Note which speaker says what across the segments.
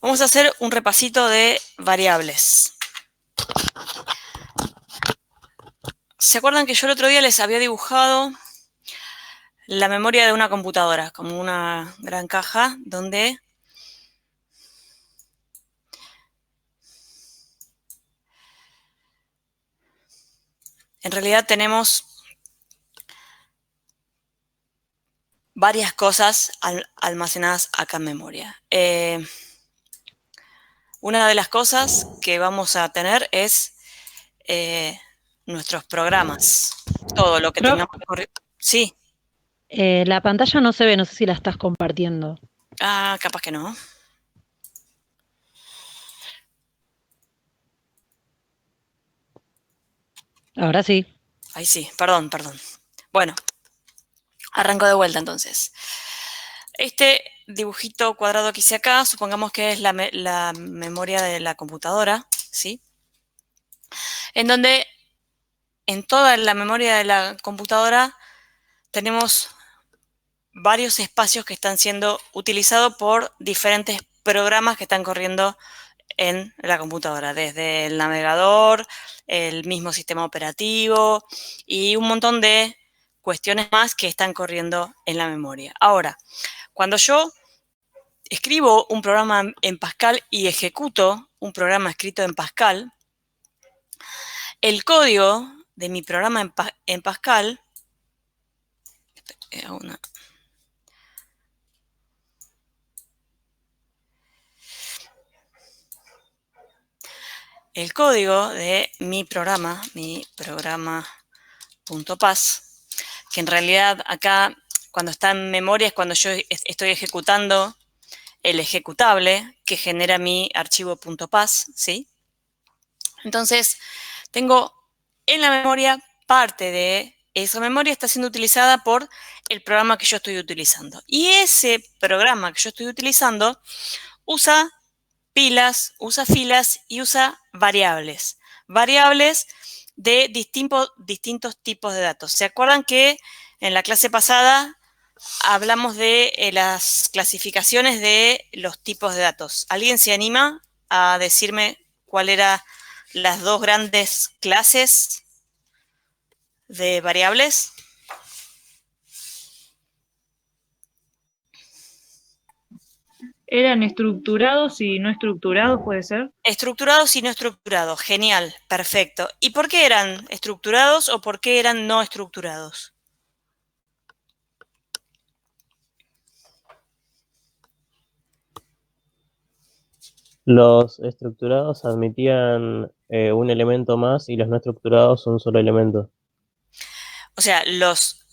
Speaker 1: Vamos a hacer un repasito de variables. ¿Se acuerdan que yo el otro día les había dibujado la memoria de una computadora, como una gran caja donde en realidad tenemos varias cosas almacenadas acá en memoria? Una de las cosas que vamos a tener es nuestros programas. Todo lo que
Speaker 2: Prof,
Speaker 1: tengamos que correr. Sí.
Speaker 2: la pantalla no se ve, no sé si la estás compartiendo.
Speaker 1: Ah, capaz que no.
Speaker 2: Ahora sí.
Speaker 1: Ahí sí, perdón. Bueno, arranco de vuelta entonces. Este dibujito cuadrado que hice acá, supongamos que es la memoria de la computadora, ¿sí? En donde en toda la memoria de la computadora tenemos varios espacios que están siendo utilizados por diferentes programas que están corriendo en la computadora, desde el navegador, el mismo sistema operativo y un montón de cuestiones más que están corriendo en la memoria. Ahora, cuando yo escribo un programa en Pascal y ejecuto un programa escrito en Pascal, el código de mi programa en Pascal, el código de mi programa.paz, que en realidad acá cuando está en memoria es cuando yo estoy ejecutando el ejecutable que genera mi archivo .paz, ¿sí? Entonces, tengo en la memoria parte de esa memoria está siendo utilizada por el programa que yo estoy utilizando. Y ese programa que yo estoy utilizando usa pilas, usa filas y usa variables. Variables de distintos tipos de datos. ¿Se acuerdan que en la clase pasada hablamos de las clasificaciones de los tipos de datos? ¿Alguien se anima a decirme cuál eran las dos grandes clases de variables?
Speaker 3: ¿Eran estructurados y no estructurados, puede ser?
Speaker 1: Estructurados y no estructurados. Genial, perfecto. ¿Y por qué eran estructurados o por qué eran no estructurados?
Speaker 4: Los estructurados admitían un elemento más y los no estructurados un solo elemento.
Speaker 1: O sea, los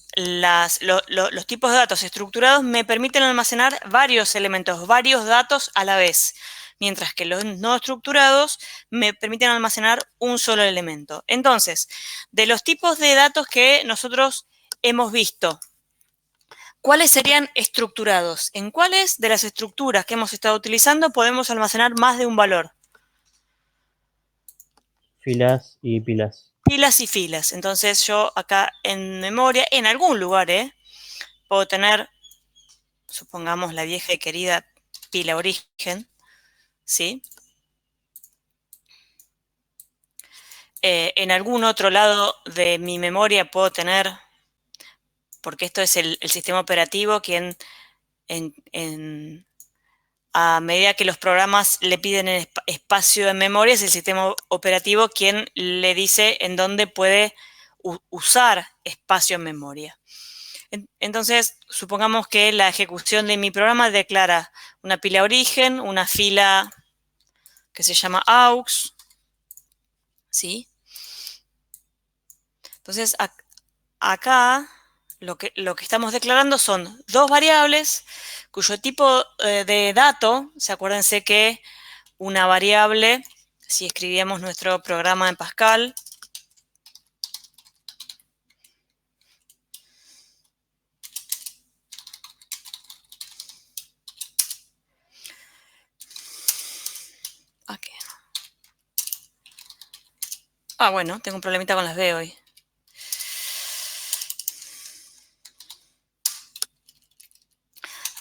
Speaker 1: tipos de datos estructurados me permiten almacenar varios elementos, varios datos a la vez, mientras que los no estructurados me permiten almacenar un solo elemento. Entonces, de los tipos de datos que nosotros hemos visto, ¿cuáles serían estructurados? ¿En cuáles de las estructuras que hemos estado utilizando podemos almacenar más de un valor?
Speaker 4: Filas y pilas.
Speaker 1: Pilas y filas. Entonces yo acá en memoria, en algún lugar, puedo tener, supongamos, la vieja y querida pila origen, ¿sí? En algún otro lado de mi memoria puedo tener, porque esto es el sistema operativo quien a medida que los programas le piden espacio en memoria, es el sistema operativo quien le dice en dónde puede usar espacio en memoria. Entonces, supongamos que la ejecución de mi programa declara una pila origen, una fila que se llama aux, ¿sí? Entonces, acá lo que estamos declarando son dos variables cuyo tipo de dato, se acuérdense que una variable, si escribíamos nuestro programa en Pascal, aquí. Bueno, tengo un problemita con las B hoy.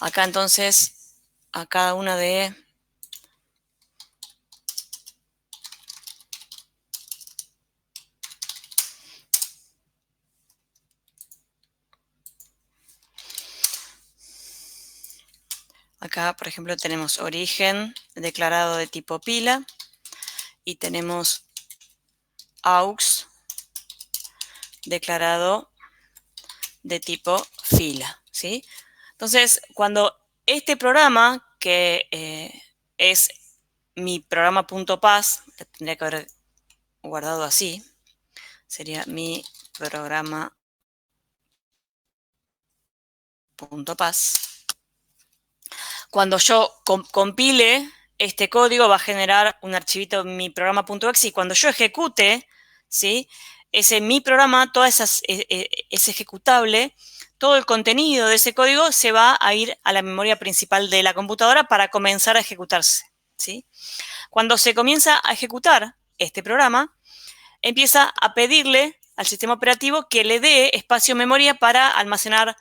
Speaker 1: Acá entonces, a cada una de Acá, por ejemplo, tenemos origen declarado de tipo pila y tenemos aux declarado de tipo fila, ¿sí? Entonces, cuando este programa, que es mi programa.paz, tendría que haber guardado así, sería mi programa.paz. Cuando yo compile este código va a generar un archivito mi programa.exe y cuando yo ejecute, ¿sí? Ese mi programa, ese ejecutable, todo el contenido de ese código se va a ir a la memoria principal de la computadora para comenzar a ejecutarse, ¿sí? Cuando se comienza a ejecutar este programa, empieza a pedirle al sistema operativo que le dé espacio memoria para almacenar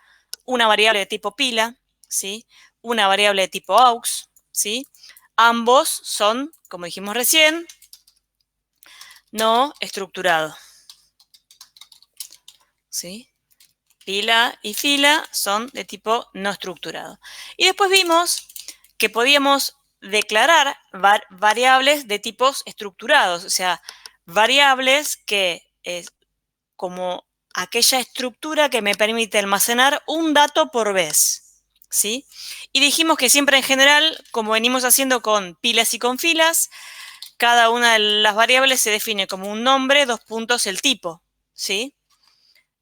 Speaker 1: una variable de tipo pila, ¿sí? Una variable de tipo aux, ¿sí? Ambos son, como dijimos recién, no estructurados, ¿sí? Pila y fila son de tipo no estructurado. Y después vimos que podíamos declarar variables de tipos estructurados, o sea, variables que como aquella estructura que me permite almacenar un dato por vez, ¿sí? Y dijimos que siempre en general, como venimos haciendo con pilas y con filas, cada una de las variables se define como un nombre, 2 puntos, el tipo, ¿sí?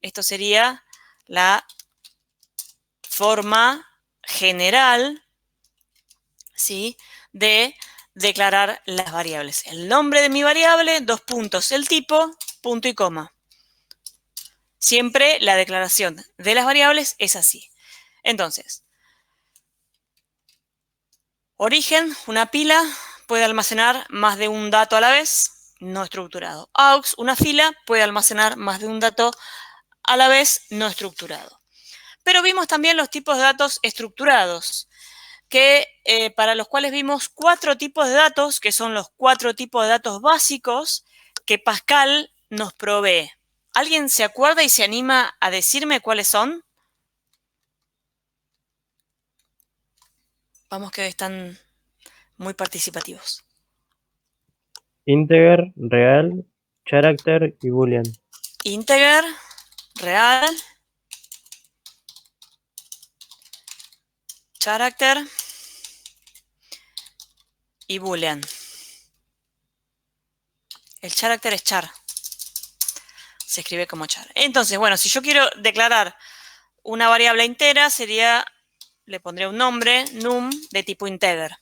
Speaker 1: Esto sería la forma general, ¿sí? De declarar las variables. El nombre de mi variable, 2 puntos, el tipo, punto y coma. Siempre la declaración de las variables es así. Entonces, origen, una pila, puede almacenar más de un dato a la vez, no estructurado. Aux, una fila, puede almacenar más de un dato a la vez, no estructurado. Pero vimos también los tipos de datos estructurados, para los cuales vimos 4 tipos de datos, que son los 4 tipos de datos básicos que Pascal nos provee. ¿Alguien se acuerda y se anima a decirme cuáles son? Vamos que están muy participativos.
Speaker 4: Integer, real, character y boolean.
Speaker 1: Integer, real, character y boolean. El character es char. Se escribe como char. Entonces, bueno, si yo quiero declarar una variable entera, le pondré un nombre, num, de tipo integer.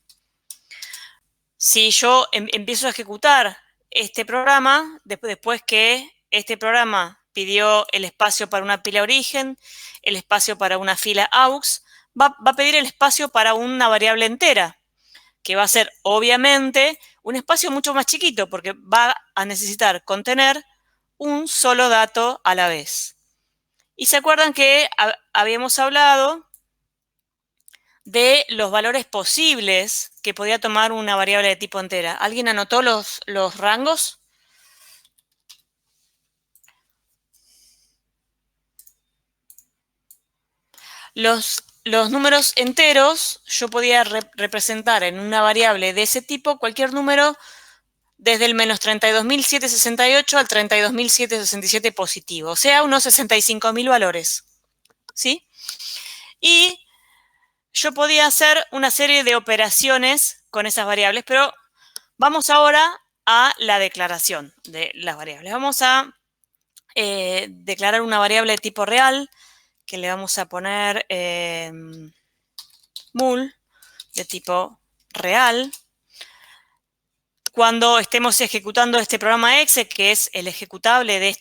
Speaker 1: Si yo empiezo a ejecutar este programa, después que este programa pidió el espacio para una pila origen, el espacio para una fila aux, va a pedir el espacio para una variable entera, que va a ser obviamente un espacio mucho más chiquito, porque va a necesitar contener un solo dato a la vez. Y se acuerdan que habíamos hablado de los valores posibles que podía tomar una variable de tipo entera. ¿Alguien anotó los rangos? Los números enteros yo podía representar en una variable de ese tipo cualquier número desde el menos 32.768 al 32.767 positivo, o sea, unos 65.000 valores, ¿sí? Y yo podía hacer una serie de operaciones con esas variables, pero vamos ahora a la declaración de las variables. Vamos a declarar una variable de tipo real, que le vamos a poner mul, de tipo real. Cuando estemos ejecutando este programa exe, que es el ejecutable de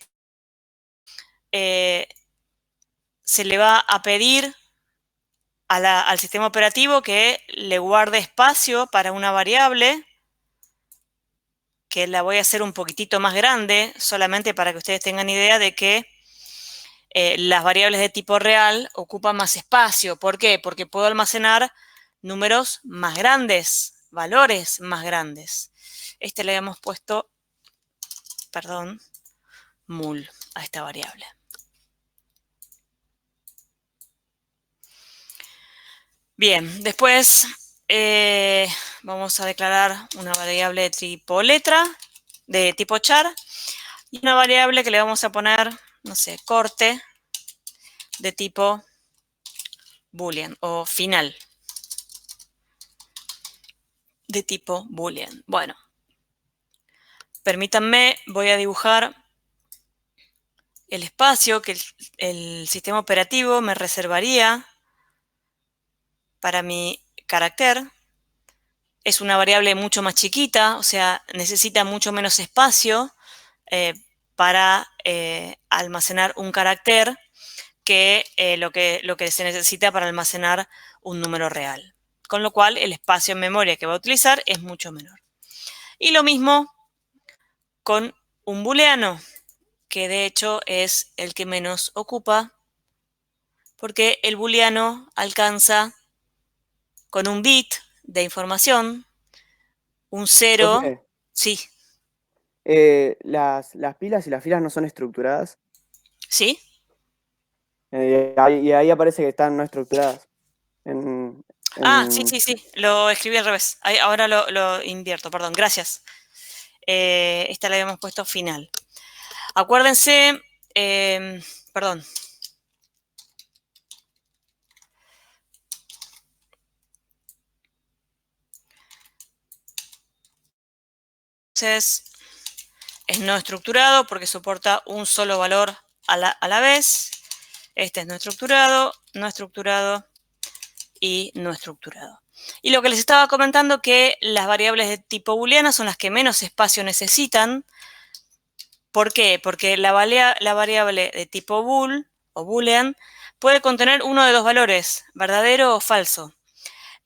Speaker 1: este, se le va a pedir al sistema operativo que le guarde espacio para una variable, que la voy a hacer un poquitito más grande, solamente para que ustedes tengan idea de que las variables de tipo real ocupan más espacio. ¿Por qué? Porque puedo almacenar números más grandes, valores más grandes. Le habíamos puesto, perdón, mul a esta variable. Bien, después vamos a declarar una variable de tipo letra, de tipo char, y una variable que le vamos a poner, no sé, corte, de tipo boolean o final, de tipo boolean. Bueno, permítanme, voy a dibujar el espacio que el sistema operativo me reservaría para mi carácter. Es una variable mucho más chiquita, o sea, necesita mucho menos espacio para almacenar un carácter que, lo que se necesita para almacenar un número real. Con lo cual, el espacio en memoria que va a utilizar es mucho menor. Y lo mismo con un booleano, que de hecho es el que menos ocupa, porque el booleano alcanza con un bit de información, un 0,
Speaker 5: Profe,
Speaker 1: sí,
Speaker 5: las pilas y las filas no son estructuradas.
Speaker 1: ¿sí?
Speaker 5: Y ahí aparece que están no estructuradas. En,
Speaker 1: Ah, sí,
Speaker 5: en-
Speaker 1: sí, sí, lo escribí al revés. Ahora lo invierto, perdón, gracias. Esta la habíamos puesto final. Acuérdense, perdón. Entonces, es no estructurado porque soporta un solo valor a la vez. Este es no estructurado y no estructurado. Y lo que les estaba comentando que las variables de tipo booleana son las que menos espacio necesitan. ¿Por qué? Porque la variable de tipo bool o boolean puede contener uno de dos valores, verdadero o falso.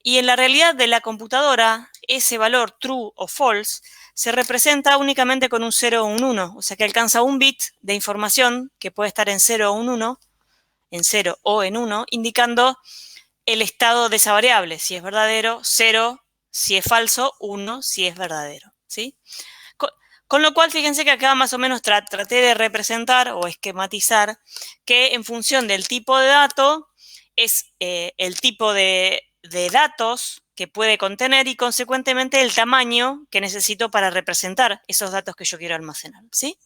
Speaker 1: Y en la realidad de la computadora, ese valor true o false se representa únicamente con un 0 o un 1, o sea que alcanza un bit de información que puede estar en 0 o un 1, en 0 o en 1, indicando el estado de esa variable, si es verdadero, 0, si es falso, 1, si es verdadero, ¿sí? Con lo cual, fíjense que acá más o menos traté de representar o esquematizar que en función del tipo de dato es el tipo de datos que puede contener y consecuentemente el tamaño que necesito para representar esos datos que yo quiero almacenar, ¿sí?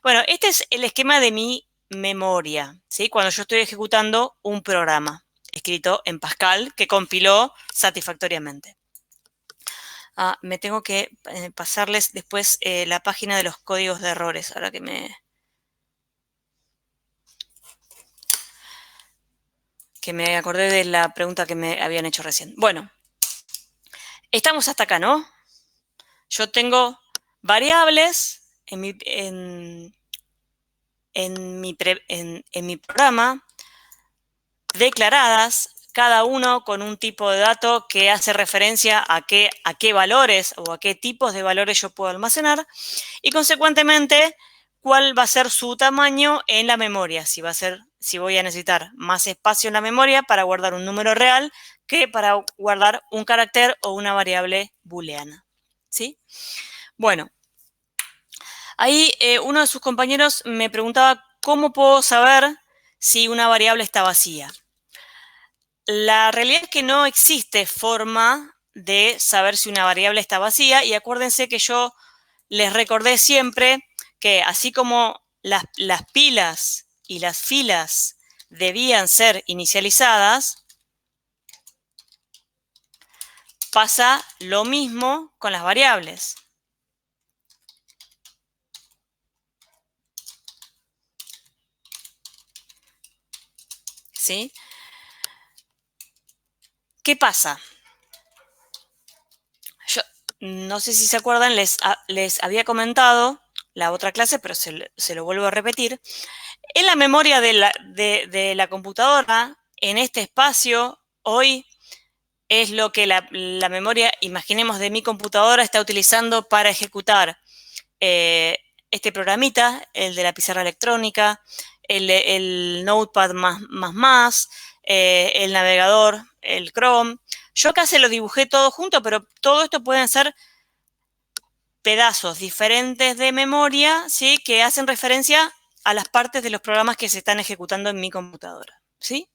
Speaker 1: Bueno, este es el esquema de mi memoria, ¿sí? Cuando yo estoy ejecutando un programa escrito en Pascal que compiló satisfactoriamente. Me tengo que pasarles después la página de los códigos de errores, ahora que me acordé de la pregunta que me habían hecho recién. Bueno, estamos hasta acá, ¿no? Yo tengo variables en mi programa declaradas, cada uno con un tipo de dato que hace referencia a qué valores o a qué tipos de valores yo puedo almacenar y consecuentemente cuál va a ser su tamaño en la memoria, si voy a necesitar más espacio en la memoria para guardar un número real que para guardar un carácter o una variable booleana, ¿sí? Bueno, ahí uno de sus compañeros me preguntaba cómo puedo saber si una variable está vacía. La realidad es que no existe forma de saber si una variable está vacía y acuérdense que yo les recordé siempre que así como las pilas y las filas debían ser inicializadas, pasa lo mismo con las variables. ¿Sí? ¿Qué pasa? Yo no sé si se acuerdan, les había comentado la otra clase, pero se lo vuelvo a repetir. En la memoria de la computadora, en este espacio, hoy es lo que la memoria, imaginemos, de mi computadora está utilizando para ejecutar este programita, el de la pizarra electrónica, el Notepad el navegador, el Chrome. Yo acá se lo dibujé todo junto, pero todo esto pueden ser pedazos diferentes de memoria, ¿sí? Que hacen referencia a las partes de los programas que se están ejecutando en mi computadora, ¿sí?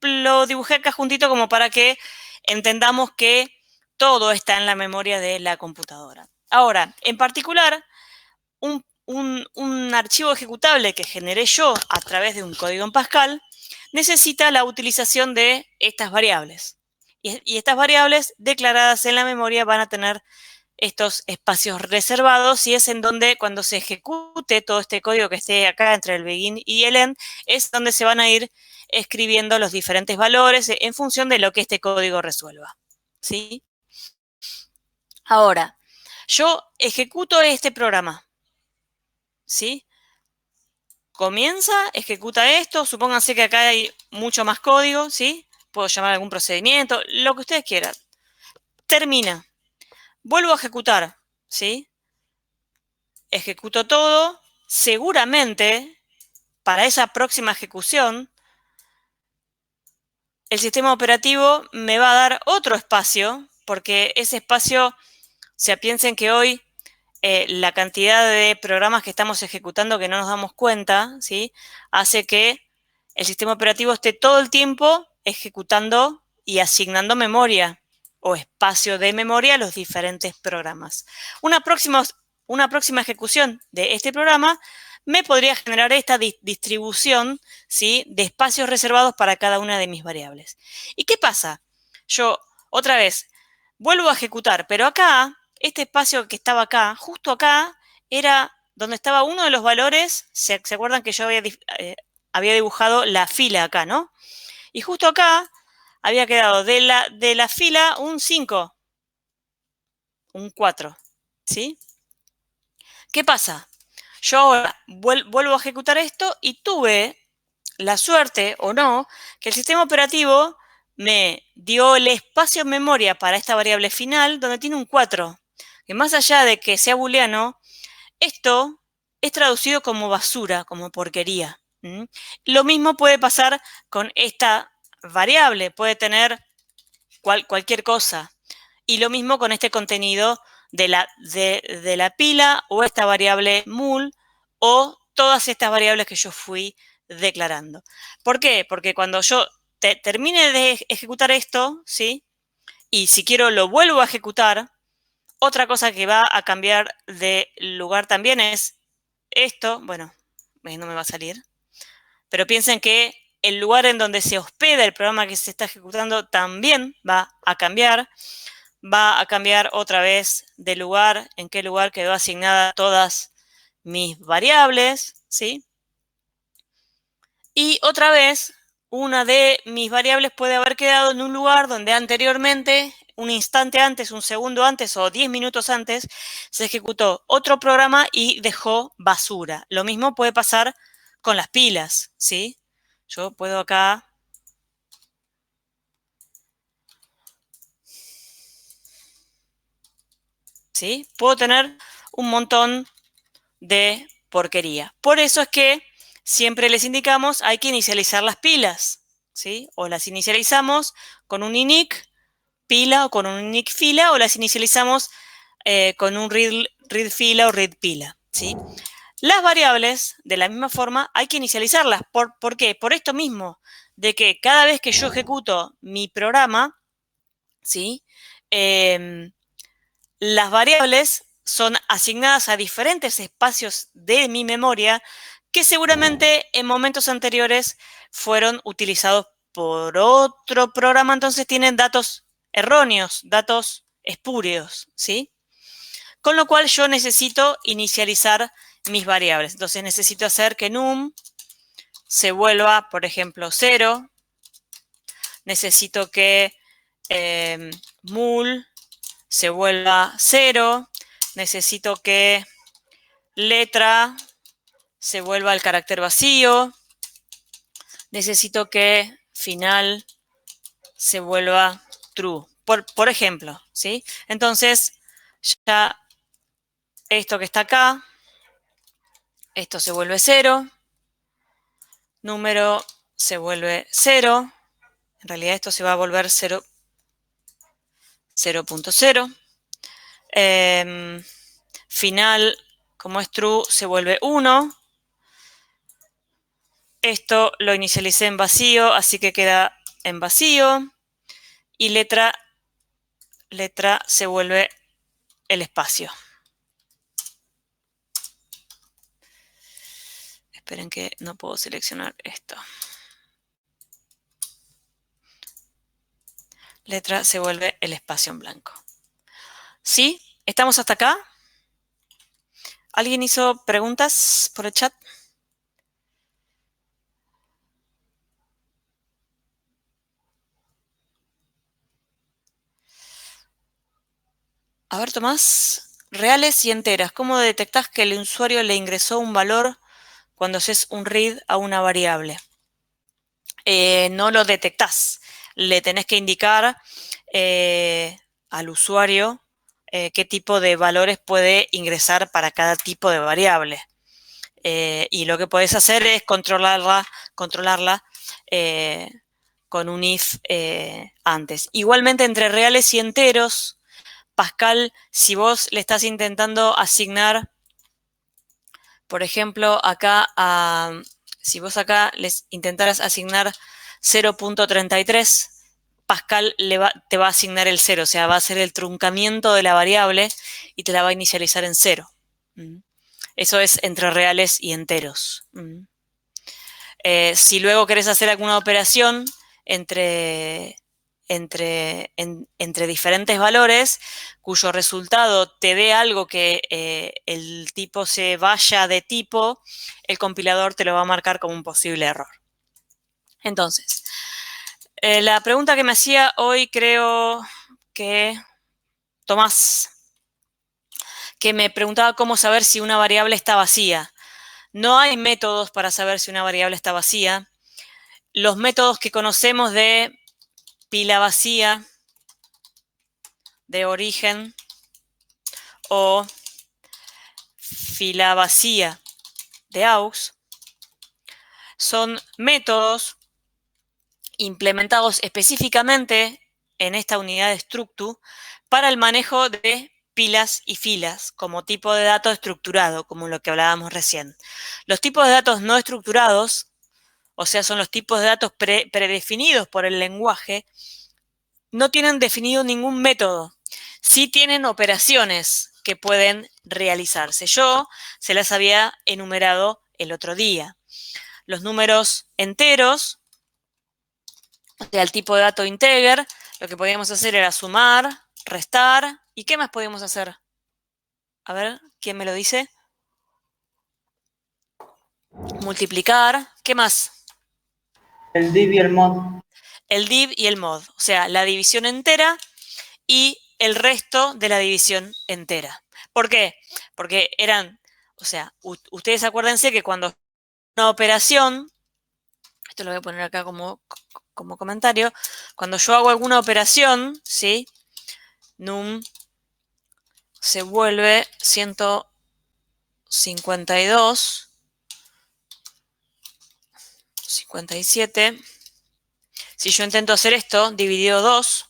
Speaker 1: lo dibujé acá juntito como para que entendamos que todo está en la memoria de la computadora. Ahora, en particular, un archivo ejecutable que generé yo a través de un código en Pascal necesita la utilización de estas variables. Y estas variables declaradas en la memoria van a tener estos espacios reservados y es en donde cuando se ejecute todo este código que esté acá entre el begin y el end, es donde se van a ir escribiendo los diferentes valores en función de lo que este código resuelva. ¿Sí? Ahora, yo ejecuto este programa. ¿Sí? Comienza, ejecuta esto, supónganse que acá hay mucho más código, ¿sí? Puedo llamar algún procedimiento, lo que ustedes quieran. Termina. Vuelvo a ejecutar, ¿sí? Ejecuto todo. Seguramente, para esa próxima ejecución, el sistema operativo me va a dar otro espacio, porque ese espacio, o sea, piensen que hoy la cantidad de programas que estamos ejecutando que no nos damos cuenta, ¿sí? Hace que el sistema operativo esté todo el tiempo ejecutando y asignando memoria o espacio de memoria a los diferentes programas. Una próxima ejecución de este programa me podría generar esta distribución, ¿sí? De espacios reservados para cada una de mis variables. ¿Y qué pasa? Yo, otra vez, vuelvo a ejecutar, pero acá este espacio que estaba acá, justo acá, era donde estaba uno de los valores. ¿Se acuerdan que yo había dibujado la fila acá, no? Y justo acá había quedado de la fila un 5, un 4, ¿sí? ¿Qué pasa? Yo ahora vuelvo a ejecutar esto y tuve la suerte, o no, que el sistema operativo me dio el espacio en memoria para esta variable final donde tiene un 4. Que más allá de que sea booleano, esto es traducido como basura, como porquería. Lo mismo puede pasar con esta variable, puede tener cualquier cosa. Y lo mismo con este contenido de la pila o esta variable mul o todas estas variables que yo fui declarando. ¿Por qué? Porque cuando yo termine de ejecutar esto, ¿sí? Y si quiero lo vuelvo a ejecutar, otra cosa que va a cambiar de lugar también es esto. Bueno, no me va a salir. Pero piensen que el lugar en donde se hospeda el programa que se está ejecutando también va a cambiar. Va a cambiar otra vez de lugar, en qué lugar quedó asignada todas mis variables, ¿sí? Y otra vez, una de mis variables puede haber quedado en un lugar donde anteriormente, un instante antes, un segundo antes o 10 minutos antes, se ejecutó otro programa y dejó basura. Lo mismo puede pasar con las pilas, ¿sí? Yo puedo acá... ¿Sí? Puedo tener un montón de porquería. Por eso es que siempre les indicamos hay que inicializar las pilas, ¿sí? O las inicializamos con un init pila o con un init fila o las inicializamos con un read fila o read pila, ¿sí? Las variables, de la misma forma, hay que inicializarlas. ¿Por qué? Por esto mismo, de que cada vez que yo ejecuto mi programa, ¿sí? Las variables son asignadas a diferentes espacios de mi memoria que seguramente en momentos anteriores fueron utilizados por otro programa, entonces tienen datos erróneos, datos espurios, ¿sí? Con lo cual yo necesito inicializar mis variables. Entonces necesito hacer que num se vuelva, por ejemplo, 0. Necesito que mul se vuelva 0. Necesito que letra se vuelva el carácter vacío. Necesito que final se vuelva true, por ejemplo, ¿sí? Entonces, ya esto que está acá, esto se vuelve 0. Número se vuelve 0. En realidad esto se va a volver 0, 0.0. Final, como es true, se vuelve 1. Esto lo inicialicé en vacío, así que queda en vacío y letra se vuelve el espacio. Esperen que no puedo seleccionar esto. Letra se vuelve el espacio en blanco. ¿Sí? ¿Estamos hasta acá? ¿Alguien hizo preguntas por el chat? A ver, Tomás. Reales y enteras. ¿Cómo detectás que el usuario le ingresó un valor cuando haces un read a una variable? No lo detectás. Le tenés que indicar al usuario qué tipo de valores puede ingresar para cada tipo de variable. Y lo que podés hacer es controlarla con un if antes. Igualmente, entre reales y enteros, Pascal, si vos le estás intentando asignar, por ejemplo, acá, si vos acá les intentaras asignar 0.33, Pascal te va a asignar el 0, o sea, va a hacer el truncamiento de la variable y te la va a inicializar en 0. Eso es entre reales y enteros. Si luego querés hacer alguna operación entre diferentes valores, cuyo resultado te dé algo que el tipo se vaya de tipo, el compilador te lo va a marcar como un posible error. Entonces, la pregunta que me hacía hoy, creo que Tomás, que me preguntaba cómo saber si una variable está vacía. No hay métodos para saber si una variable está vacía. Los métodos que conocemos de pila vacía, de origen, o fila vacía de aux, son métodos implementados específicamente en esta unidad de structu para el manejo de pilas y filas como tipo de dato estructurado, como lo que hablábamos recién. Los tipos de datos no estructurados, o sea, son los tipos de datos predefinidos por el lenguaje, no tienen definido ningún método. Sí tienen operaciones que pueden realizarse. Yo se las había enumerado el otro día. Los números enteros, o sea, el tipo de dato integer, lo que podíamos hacer era sumar, restar, ¿y qué más podíamos hacer? A ver, ¿quién me lo dice? Multiplicar, ¿qué más?
Speaker 6: El div y el mod.
Speaker 1: El div y el mod, o sea, la división entera y el resto de la división entera. ¿Por qué? Porque eran, o sea, ustedes acuérdense que cuando una operación, esto lo voy a poner acá como comentario, cuando yo hago alguna operación, ¿sí? Num se vuelve 152, 57. Si yo intento hacer esto, dividido 2,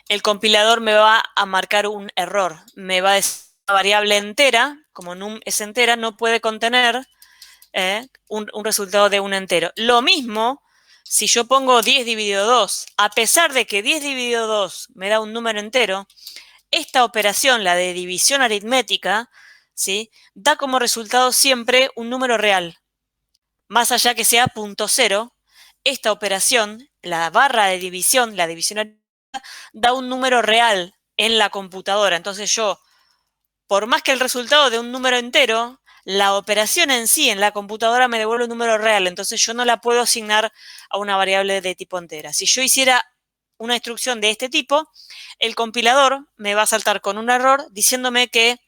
Speaker 1: el compilador me va a marcar un error. Me va a decir una variable entera, como num es entera, no puede contener un resultado de un entero. Lo mismo si yo pongo 10 dividido 2. A pesar de que 10 dividido 2 me da un número entero, esta operación, la de división aritmética, ¿sí?, da como resultado siempre un número real. Más allá que sea 0.0, esta operación, la barra de división, la división aritmética, da un número real en la computadora. Entonces yo, por más que el resultado de un número entero, la operación en sí en la computadora me devuelve un número real. Entonces yo no la puedo asignar a una variable de tipo entera. Si yo hiciera una instrucción de este tipo, el compilador me va a saltar con un error diciéndome que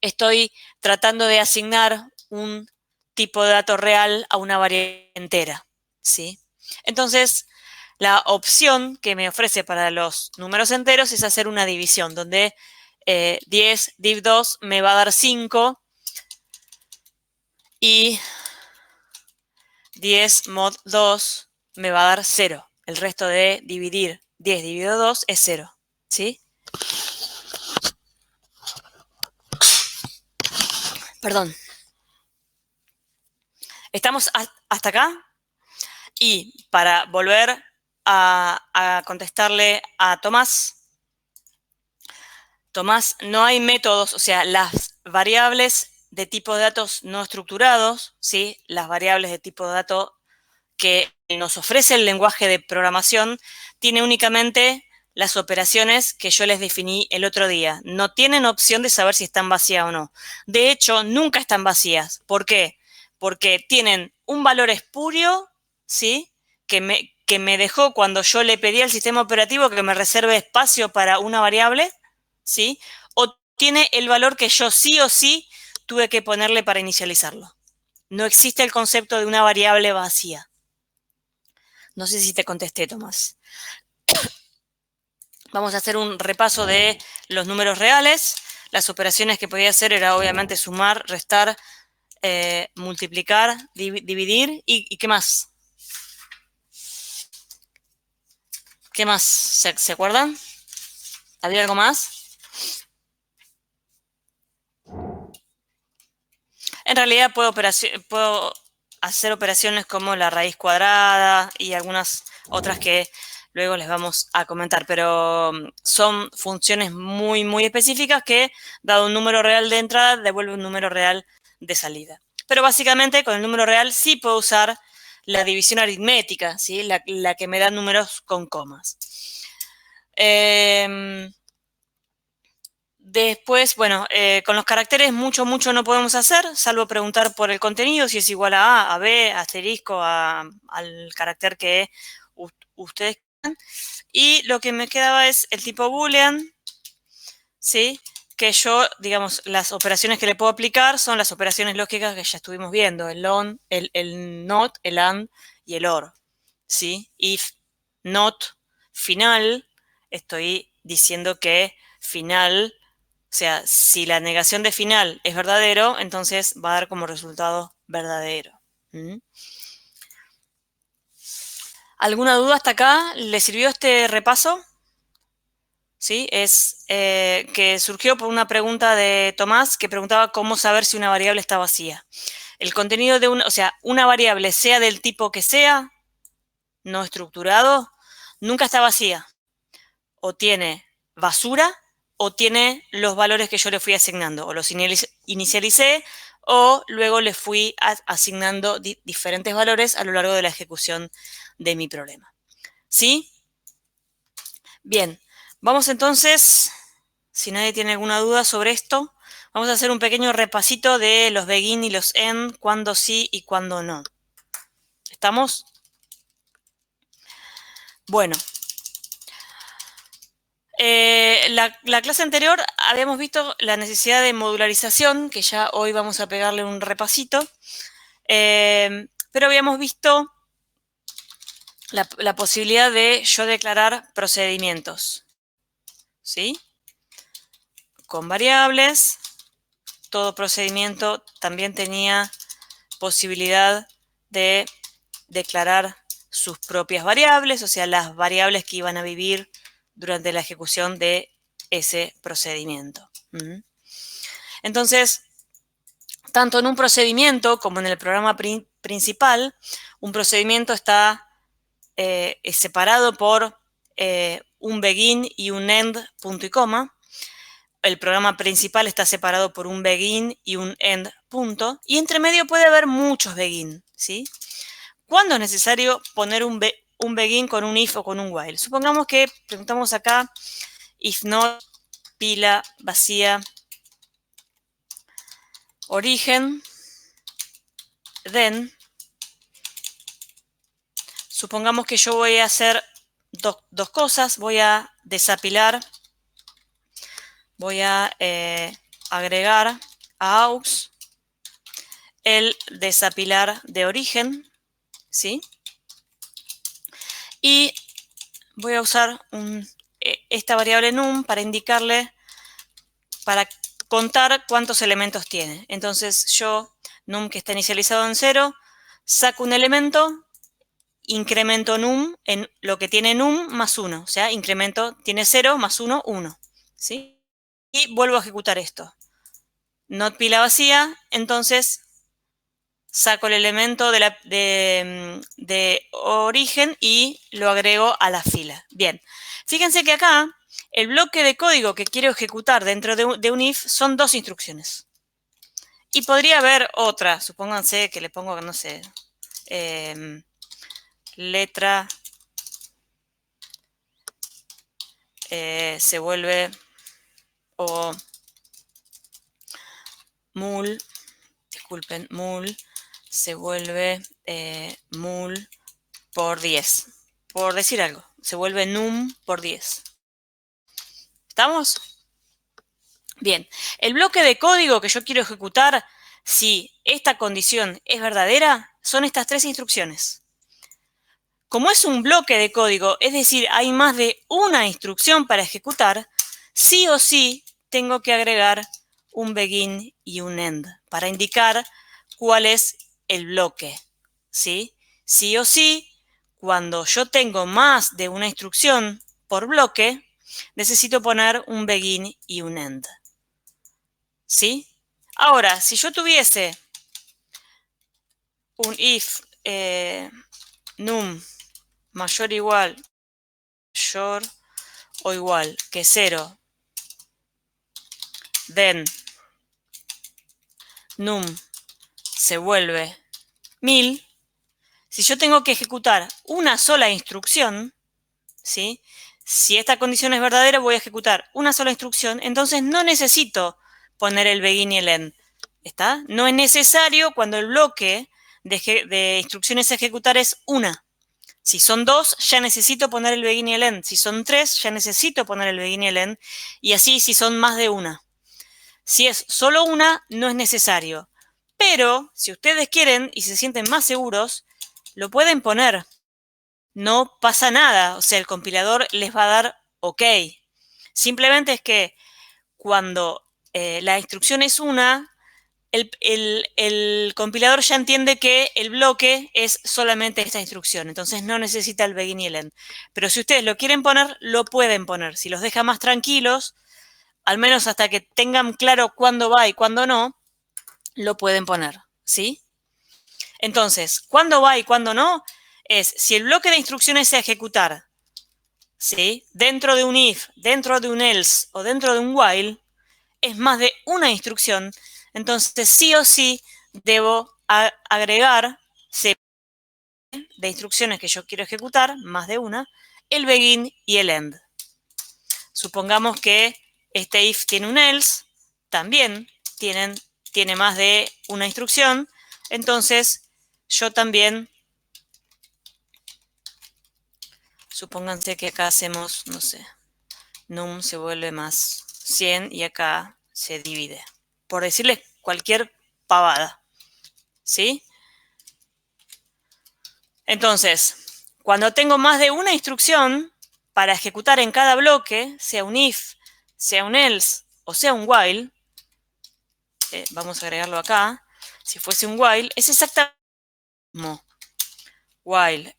Speaker 1: estoy tratando de asignar un tipo de dato real a una variable entera, ¿sí? Entonces, la opción que me ofrece para los números enteros es hacer una división, donde 10 div 2 me va a dar 5 y 10 mod 2 me va a dar 0. El resto de dividir 10 dividido 2 es 0, ¿sí? Perdón. ¿Estamos hasta acá? Y para volver a contestarle a Tomás, no hay métodos, o sea, las variables de tipo de datos no estructurados, ¿sí? Las variables de tipo de datos que nos ofrece el lenguaje de programación, tiene únicamente las operaciones que yo les definí el otro día. No tienen opción de saber si están vacías o no. De hecho, nunca están vacías. ¿Por qué? Porque tienen un valor espurio, ¿sí? Que me dejó cuando yo le pedí al sistema operativo que me reserve espacio para una variable, ¿sí? O tiene el valor que yo sí o sí tuve que ponerle para inicializarlo. No existe el concepto de una variable vacía. No sé si te contesté, Tomás. Vamos a hacer un repaso de los números reales. Las operaciones que podía hacer era obviamente sumar, restar, multiplicar, dividir y ¿qué más? ¿Qué más? ¿Se acuerdan? ¿Había algo más? En realidad puedo hacer operaciones como la raíz cuadrada y algunas otras que luego les vamos a comentar, pero son funciones muy, muy específicas que, dado un número real de entrada, devuelve un número real de salida. Pero básicamente con el número real sí puedo usar la división aritmética, ¿sí? La que me da números con comas. Después, bueno, con los caracteres mucho no podemos hacer, salvo preguntar por el contenido, si es igual a A, a B, asterisco, al carácter que ustedes quieran. Y lo que me quedaba es el tipo boolean, ¿sí? Que yo, digamos, las operaciones que le puedo aplicar son las operaciones lógicas que ya estuvimos viendo, el on, el not, el and y el or, ¿sí? If, not, final, estoy diciendo que final, o sea, si la negación de final es verdadero, entonces va a dar como resultado verdadero. ¿Alguna duda hasta acá? ¿Le sirvió este repaso? ¿Sí? Es que surgió por una pregunta de Tomás que preguntaba cómo saber si una variable está vacía. El contenido de una variable, sea del tipo que sea, no estructurado, nunca está vacía. O tiene basura o tiene los valores que yo le fui asignando. O los inicialicé o luego le fui asignando diferentes valores a lo largo de la ejecución de mi problema. ¿Sí? Bien. Vamos entonces, si nadie tiene alguna duda sobre esto, vamos a hacer un pequeño repasito de los begin y los end, cuándo sí y cuándo no. ¿Estamos? Bueno. La clase anterior habíamos visto la necesidad de modularización, que ya hoy vamos a pegarle un repasito, pero habíamos visto la posibilidad de yo declarar procedimientos, ¿sí? Con variables, todo procedimiento también tenía posibilidad de declarar sus propias variables, o sea, las variables que iban a vivir durante la ejecución de ese procedimiento. Entonces, tanto en un procedimiento como en el programa principal, un procedimiento está separado por un begin y un end, punto y coma. El programa principal está separado por un begin y un end, punto. Y entre medio puede haber muchos begin, ¿sí? ¿Cuándo es necesario poner un begin con un if o con un while? Supongamos que preguntamos acá, if not, pila vacía, origen, then. Supongamos que yo voy a hacer dos cosas. Voy a desapilar, voy a agregar a aux el desapilar de origen, ¿sí? Y voy a usar esta variable num para indicarle, para contar cuántos elementos tiene. Entonces yo, num que está inicializado en 0, saco un elemento, incremento num en lo que tiene num más 1. O sea, incremento tiene 0 más 1, 1. ¿Sí? Y vuelvo a ejecutar esto. Not pila vacía, entonces saco el elemento de origen y lo agrego a la fila. Bien, fíjense que acá el bloque de código que quiero ejecutar dentro de un if son 2 instrucciones. Y podría haber otra, supónganse que le pongo, no sé, letra se vuelve o mul, disculpen, mul se vuelve mul por 10. Por decir algo, se vuelve num por 10. ¿Estamos? Bien, el bloque de código que yo quiero ejecutar, si esta condición es verdadera, son estas 3 instrucciones. Como es un bloque de código, es decir, hay más de una instrucción para ejecutar, sí o sí tengo que agregar un begin y un end para indicar cuál es el bloque. ¿Sí? Sí o sí, cuando yo tengo más de una instrucción por bloque, necesito poner un begin y un end. ¿Sí? Ahora, si yo tuviese un if num mayor o igual que 0, then num se vuelve 1000, si yo tengo que ejecutar una sola instrucción, ¿sí? Si esta condición es verdadera, voy a ejecutar una sola instrucción, entonces no necesito poner el begin y el end. ¿Está? No es necesario cuando el bloque de instrucciones a ejecutar es una. Si son 2, ya necesito poner el begin y el end. Si son 3, ya necesito poner el begin y el end. Y así si son más de una. Si es solo una, no es necesario. Pero, si ustedes quieren y se sienten más seguros, lo pueden poner. No pasa nada. O sea, el compilador les va a dar OK. Simplemente es que cuando la instrucción es una, el compilador ya entiende que el bloque es solamente esta instrucción, entonces no necesita el begin y el end. Pero si ustedes lo quieren poner, lo pueden poner. Si los deja más tranquilos, al menos hasta que tengan claro cuándo va y cuándo no, lo pueden poner, ¿sí? Entonces, cuándo va y cuándo no, es si el bloque de instrucciones a ejecutar, ¿sí? Dentro de un if, dentro de un else o dentro de un while, es más de una instrucción, entonces sí o sí debo agregar de instrucciones que yo quiero ejecutar, más de una, el begin y el end. Supongamos que este if tiene un else, también tiene más de una instrucción, entonces yo también, supónganse que acá hacemos, no sé, num se vuelve más 100 y acá se divide. Por decirles cualquier pavada, ¿sí? Entonces, cuando tengo más de una instrucción para ejecutar en cada bloque, sea un if, sea un else o sea un while, vamos a agregarlo acá, si fuese un while, es exactamente lo mismo. While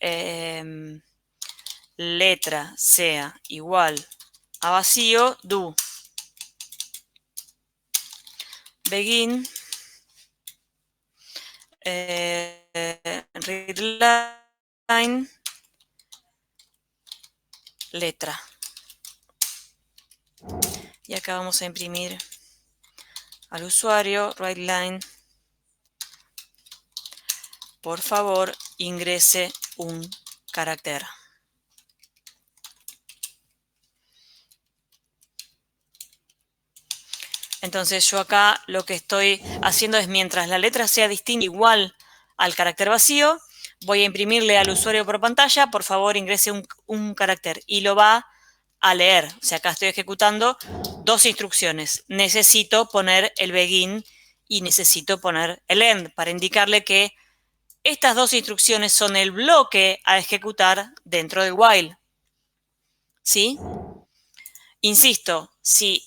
Speaker 1: letra sea igual a vacío, do begin readline letra. Y acá vamos a imprimir al usuario writeLine. Por favor, ingrese un carácter. Entonces yo acá lo que estoy haciendo es, mientras la letra sea distinta igual al carácter vacío, voy a imprimirle al usuario por pantalla, por favor ingrese un carácter y lo va a leer. O sea, acá estoy ejecutando 2 instrucciones. Necesito poner el begin y necesito poner el end para indicarle que estas 2 instrucciones son el bloque a ejecutar dentro del while. ¿Sí? Insisto, si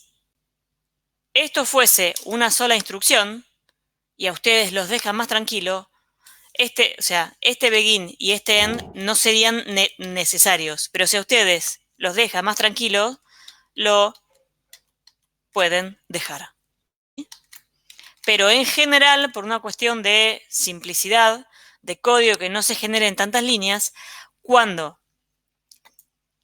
Speaker 1: esto fuese una sola instrucción y a ustedes los deja más tranquilos, este begin y este end no serían necesarios, pero si a ustedes los deja más tranquilos, lo pueden dejar. pero en general, por una cuestión de simplicidad, de código que no se genere en tantas líneas, cuando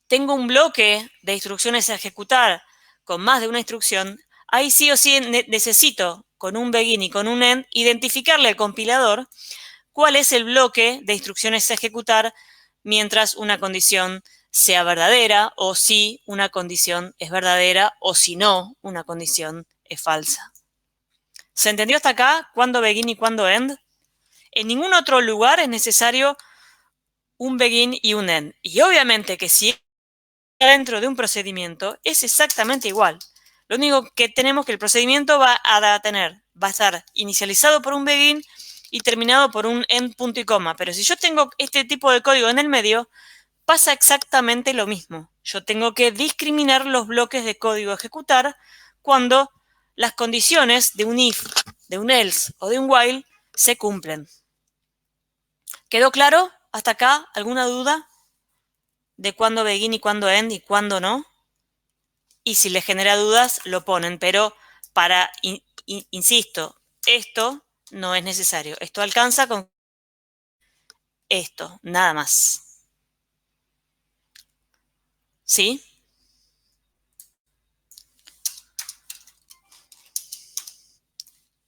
Speaker 1: tengo un bloque de instrucciones a ejecutar con más de una instrucción, ahí sí o sí necesito, con un begin y con un end, identificarle al compilador cuál es el bloque de instrucciones a ejecutar mientras una condición sea verdadera, o si una condición es verdadera, o si no, una condición es falsa. ¿Se entendió hasta acá cuándo begin y cuándo end? En ningún otro lugar es necesario un begin y un end. Y obviamente que si dentro de un procedimiento es exactamente igual. Lo único que tenemos que el procedimiento va a estar inicializado por un begin y terminado por un end punto y coma. Pero si yo tengo este tipo de código en el medio, pasa exactamente lo mismo. Yo tengo que discriminar los bloques de código a ejecutar cuando las condiciones de un if, de un else o de un while se cumplen. ¿Quedó claro hasta acá? ¿Alguna duda de cuándo begin y cuándo end y cuándo no? Y si les genera dudas, lo ponen, pero insisto, esto no es necesario. Esto alcanza con esto, nada más. ¿Sí?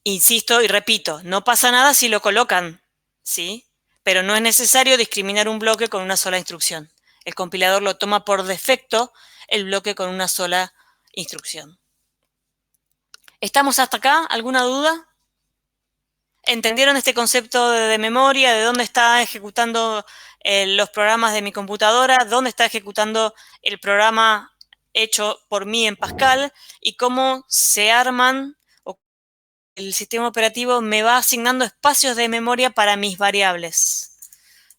Speaker 1: Insisto y repito, no pasa nada si lo colocan, ¿sí? Pero no es necesario discriminar un bloque con una sola instrucción. El compilador lo toma por defecto el bloque con una sola instrucción. ¿Estamos hasta acá? ¿Alguna duda? ¿Entendieron este concepto de memoria? ¿De dónde está ejecutando los programas de mi computadora? ¿Dónde está ejecutando el programa hecho por mí en Pascal? ¿Y cómo se arman? El sistema operativo me va asignando espacios de memoria para mis variables.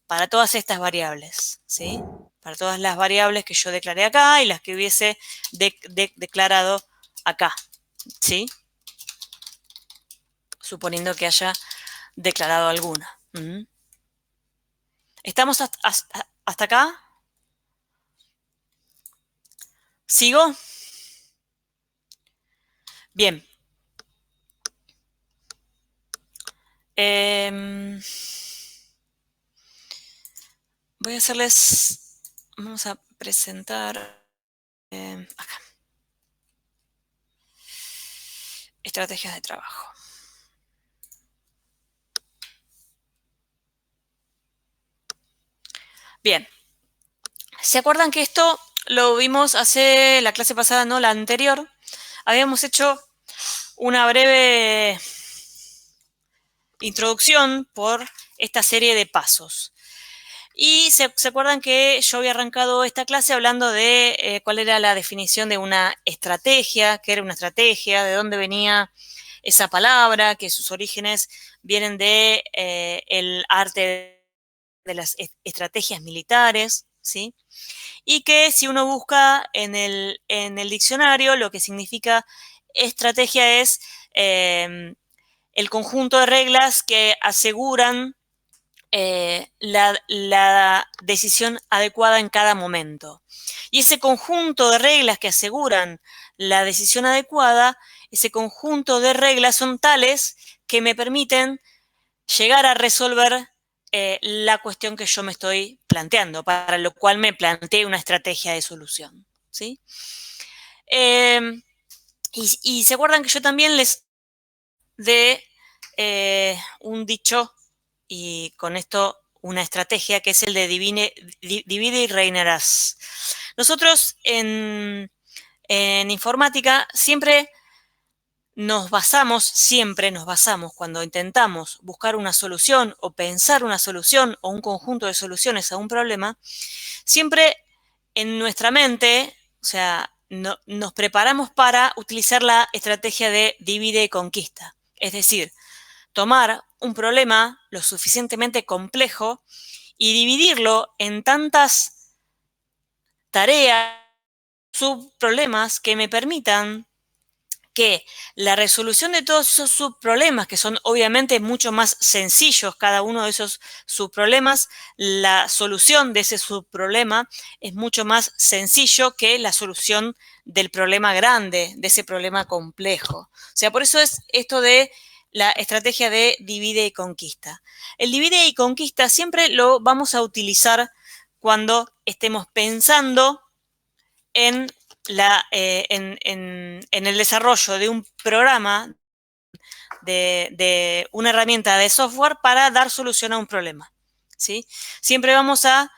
Speaker 1: Para todas estas variables, ¿sí? Para todas las variables que yo declaré acá y las que hubiese declarado acá, ¿sí? Suponiendo que haya declarado alguna. ¿Estamos hasta acá? ¿Sigo? Bien. Voy a hacerles, vamos a presentar acá. Estrategias de trabajo. Bien. ¿Se acuerdan que esto lo vimos hace la clase pasada, no la anterior? Habíamos hecho una breve introducción por esta serie de pasos. Y se acuerdan que yo había arrancado esta clase hablando de cuál era la definición de una estrategia, qué era una estrategia, de dónde venía esa palabra, que sus orígenes vienen de el arte de las estrategias militares, ¿sí? Y que si uno busca en el diccionario, lo que significa estrategia es el conjunto de reglas que aseguran la decisión adecuada en cada momento. Y ese conjunto de reglas que aseguran la decisión adecuada, ese conjunto de reglas son tales que me permiten llegar a resolver la cuestión que yo me estoy planteando, para lo cual me planteé una estrategia de solución, ¿sí? Y se acuerdan que yo también les de un dicho, y con esto una estrategia, que es el de divide y reinarás. Nosotros en informática siempre nos basamos cuando intentamos buscar una solución o pensar una solución o un conjunto de soluciones a un problema, siempre en nuestra mente, o sea, nos preparamos para utilizar la estrategia de divide y conquista. Es decir, tomar un problema lo suficientemente complejo y dividirlo en tantas tareas, subproblemas que me permitan que la resolución de todos esos subproblemas, que son obviamente mucho más sencillos cada uno de esos subproblemas, la solución de ese subproblema es mucho más sencillo que la solución del problema grande, de ese problema complejo. O sea, por eso es esto de la estrategia de divide y conquista. El divide y conquista siempre lo vamos a utilizar cuando estemos pensando en el desarrollo de un programa, de una herramienta de software para dar solución a un problema, ¿sí? Siempre vamos a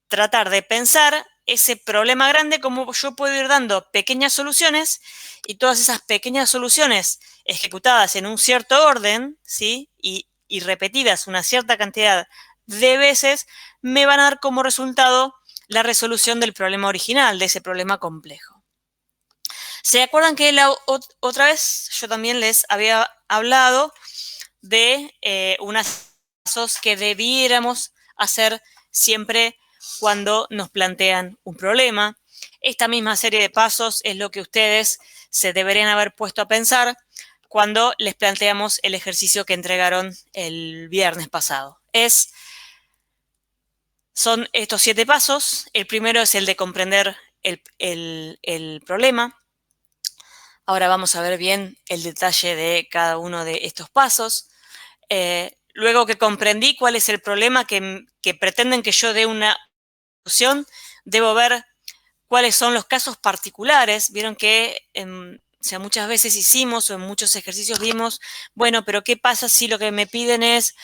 Speaker 1: tratar de pensar ese problema grande, como yo puedo ir dando pequeñas soluciones y todas esas pequeñas soluciones ejecutadas en un cierto orden, ¿sí? Y repetidas una cierta cantidad de veces, me van a dar como resultado la resolución del problema original, de ese problema complejo. ¿Se acuerdan que otra vez yo también les había hablado de unos pasos que debiéramos hacer siempre cuando nos plantean un problema? Esta misma serie de pasos es lo que ustedes se deberían haber puesto a pensar cuando les planteamos el ejercicio que entregaron el viernes pasado. Son estos 7 pasos. El primero es el de comprender el problema. Ahora vamos a ver bien el detalle de cada uno de estos pasos. Luego que comprendí cuál es el problema que pretenden que yo dé una solución, debo ver cuáles son los casos particulares. Vieron que muchas veces hicimos o en muchos ejercicios vimos, bueno, pero ¿qué pasa si lo que me piden es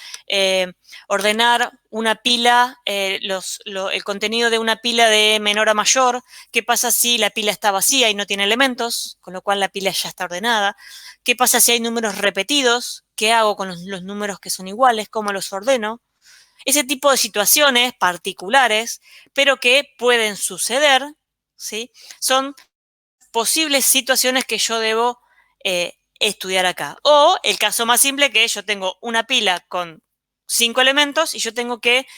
Speaker 1: ordenar una pila, el contenido de una pila de menor a mayor? ¿Qué pasa si la pila está vacía y no tiene elementos, con lo cual la pila ya está ordenada? ¿Qué pasa si hay números repetidos? ¿Qué hago con los números que son iguales? ¿Cómo los ordeno? Ese tipo de situaciones particulares, pero que pueden suceder, ¿sí? Son posibles situaciones que yo debo estudiar acá. O el caso más simple, que yo tengo una pila con 5 elementos y yo tengo que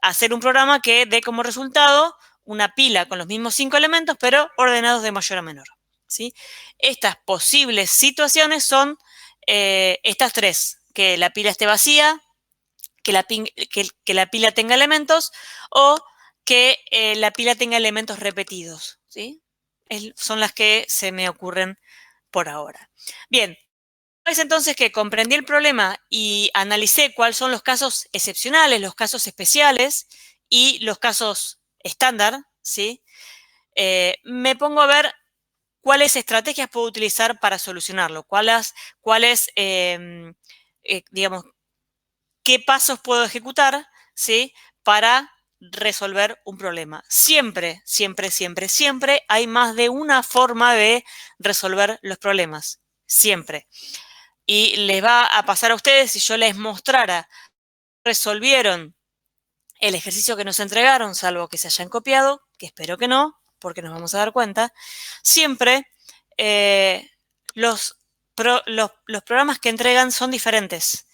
Speaker 1: hacer un programa que dé como resultado una pila con los mismos 5 elementos, pero ordenados de mayor a menor, ¿sí? Estas posibles situaciones son estas 3, que la pila esté vacía, que la pila tenga elementos o que la pila tenga elementos repetidos, ¿sí? Son las que se me ocurren por ahora. Bien, es entonces que comprendí el problema y analicé cuáles son los casos excepcionales, los casos especiales y los casos estándar, ¿sí? Me pongo a ver cuáles estrategias puedo utilizar para solucionarlo, digamos, qué pasos puedo ejecutar, ¿sí? Para resolver un problema. Siempre, siempre, siempre, siempre hay más de una forma de resolver los problemas. Siempre. Y les va a pasar a ustedes si yo les mostrara, resolvieron el ejercicio que nos entregaron, salvo que se hayan copiado, que espero que no, porque nos vamos a dar cuenta. Siempre los programas que entregan son diferentes.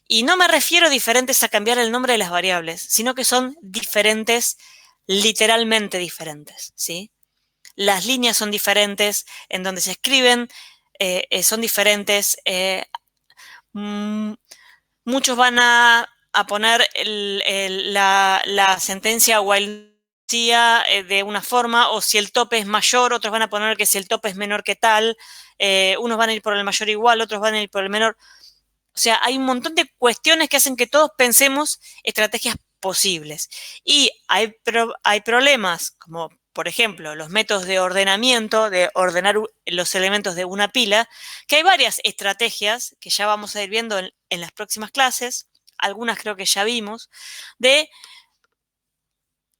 Speaker 1: Y no me refiero diferentes a cambiar el nombre de las variables, sino que son diferentes, literalmente diferentes, ¿sí? Las líneas son diferentes, en donde se escriben son diferentes. Muchos van a poner la sentencia while de una forma, o si el tope es mayor, otros van a poner que si el tope es menor que tal, unos van a ir por el mayor igual, otros van a ir por el menor. O sea, hay un montón de cuestiones que hacen que todos pensemos estrategias posibles. Y hay problemas, como por ejemplo los métodos de ordenamiento, de ordenar los elementos de una pila, que hay varias estrategias que ya vamos a ir viendo en las próximas clases, algunas creo que ya vimos, de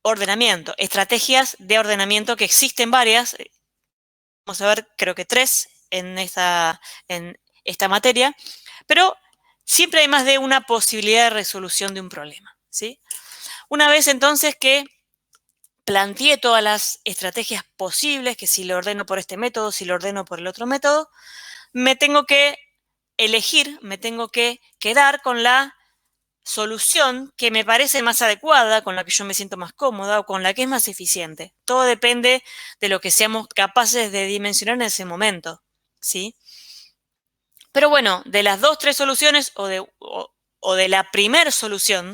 Speaker 1: ordenamiento, estrategias de ordenamiento que existen varias. Vamos a ver, creo que 3 en esta materia, pero siempre hay más de una posibilidad de resolución de un problema, ¿sí? Una vez entonces que planteé todas las estrategias posibles, que si lo ordeno por este método, si lo ordeno por el otro método, me tengo que elegir, me tengo que quedar con la solución que me parece más adecuada, con la que yo me siento más cómoda o con la que es más eficiente. Todo depende de lo que seamos capaces de dimensionar en ese momento, ¿sí? Pero bueno, de las 2, 3 soluciones o de la primer solución,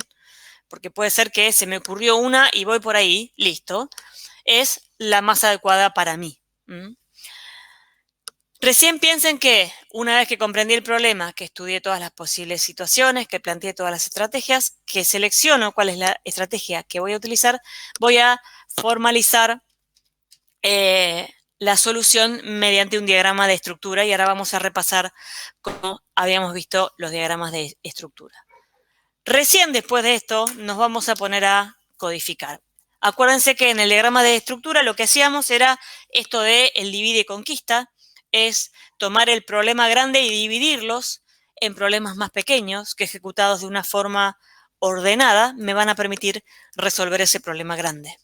Speaker 1: porque puede ser que se me ocurrió una y voy por ahí, listo, es la más adecuada para mí. Recién piensen que una vez que comprendí el problema, que estudié todas las posibles situaciones, que planteé todas las estrategias, que selecciono cuál es la estrategia que voy a utilizar, voy a formalizar la solución mediante un diagrama de estructura, y ahora vamos a repasar cómo habíamos visto los diagramas de estructura. Recién después de esto nos vamos a poner a codificar. Acuérdense que en el diagrama de estructura lo que hacíamos era esto de el divide y conquista, es tomar el problema grande y dividirlos en problemas más pequeños que, ejecutados de una forma ordenada, me van a permitir resolver ese problema grande.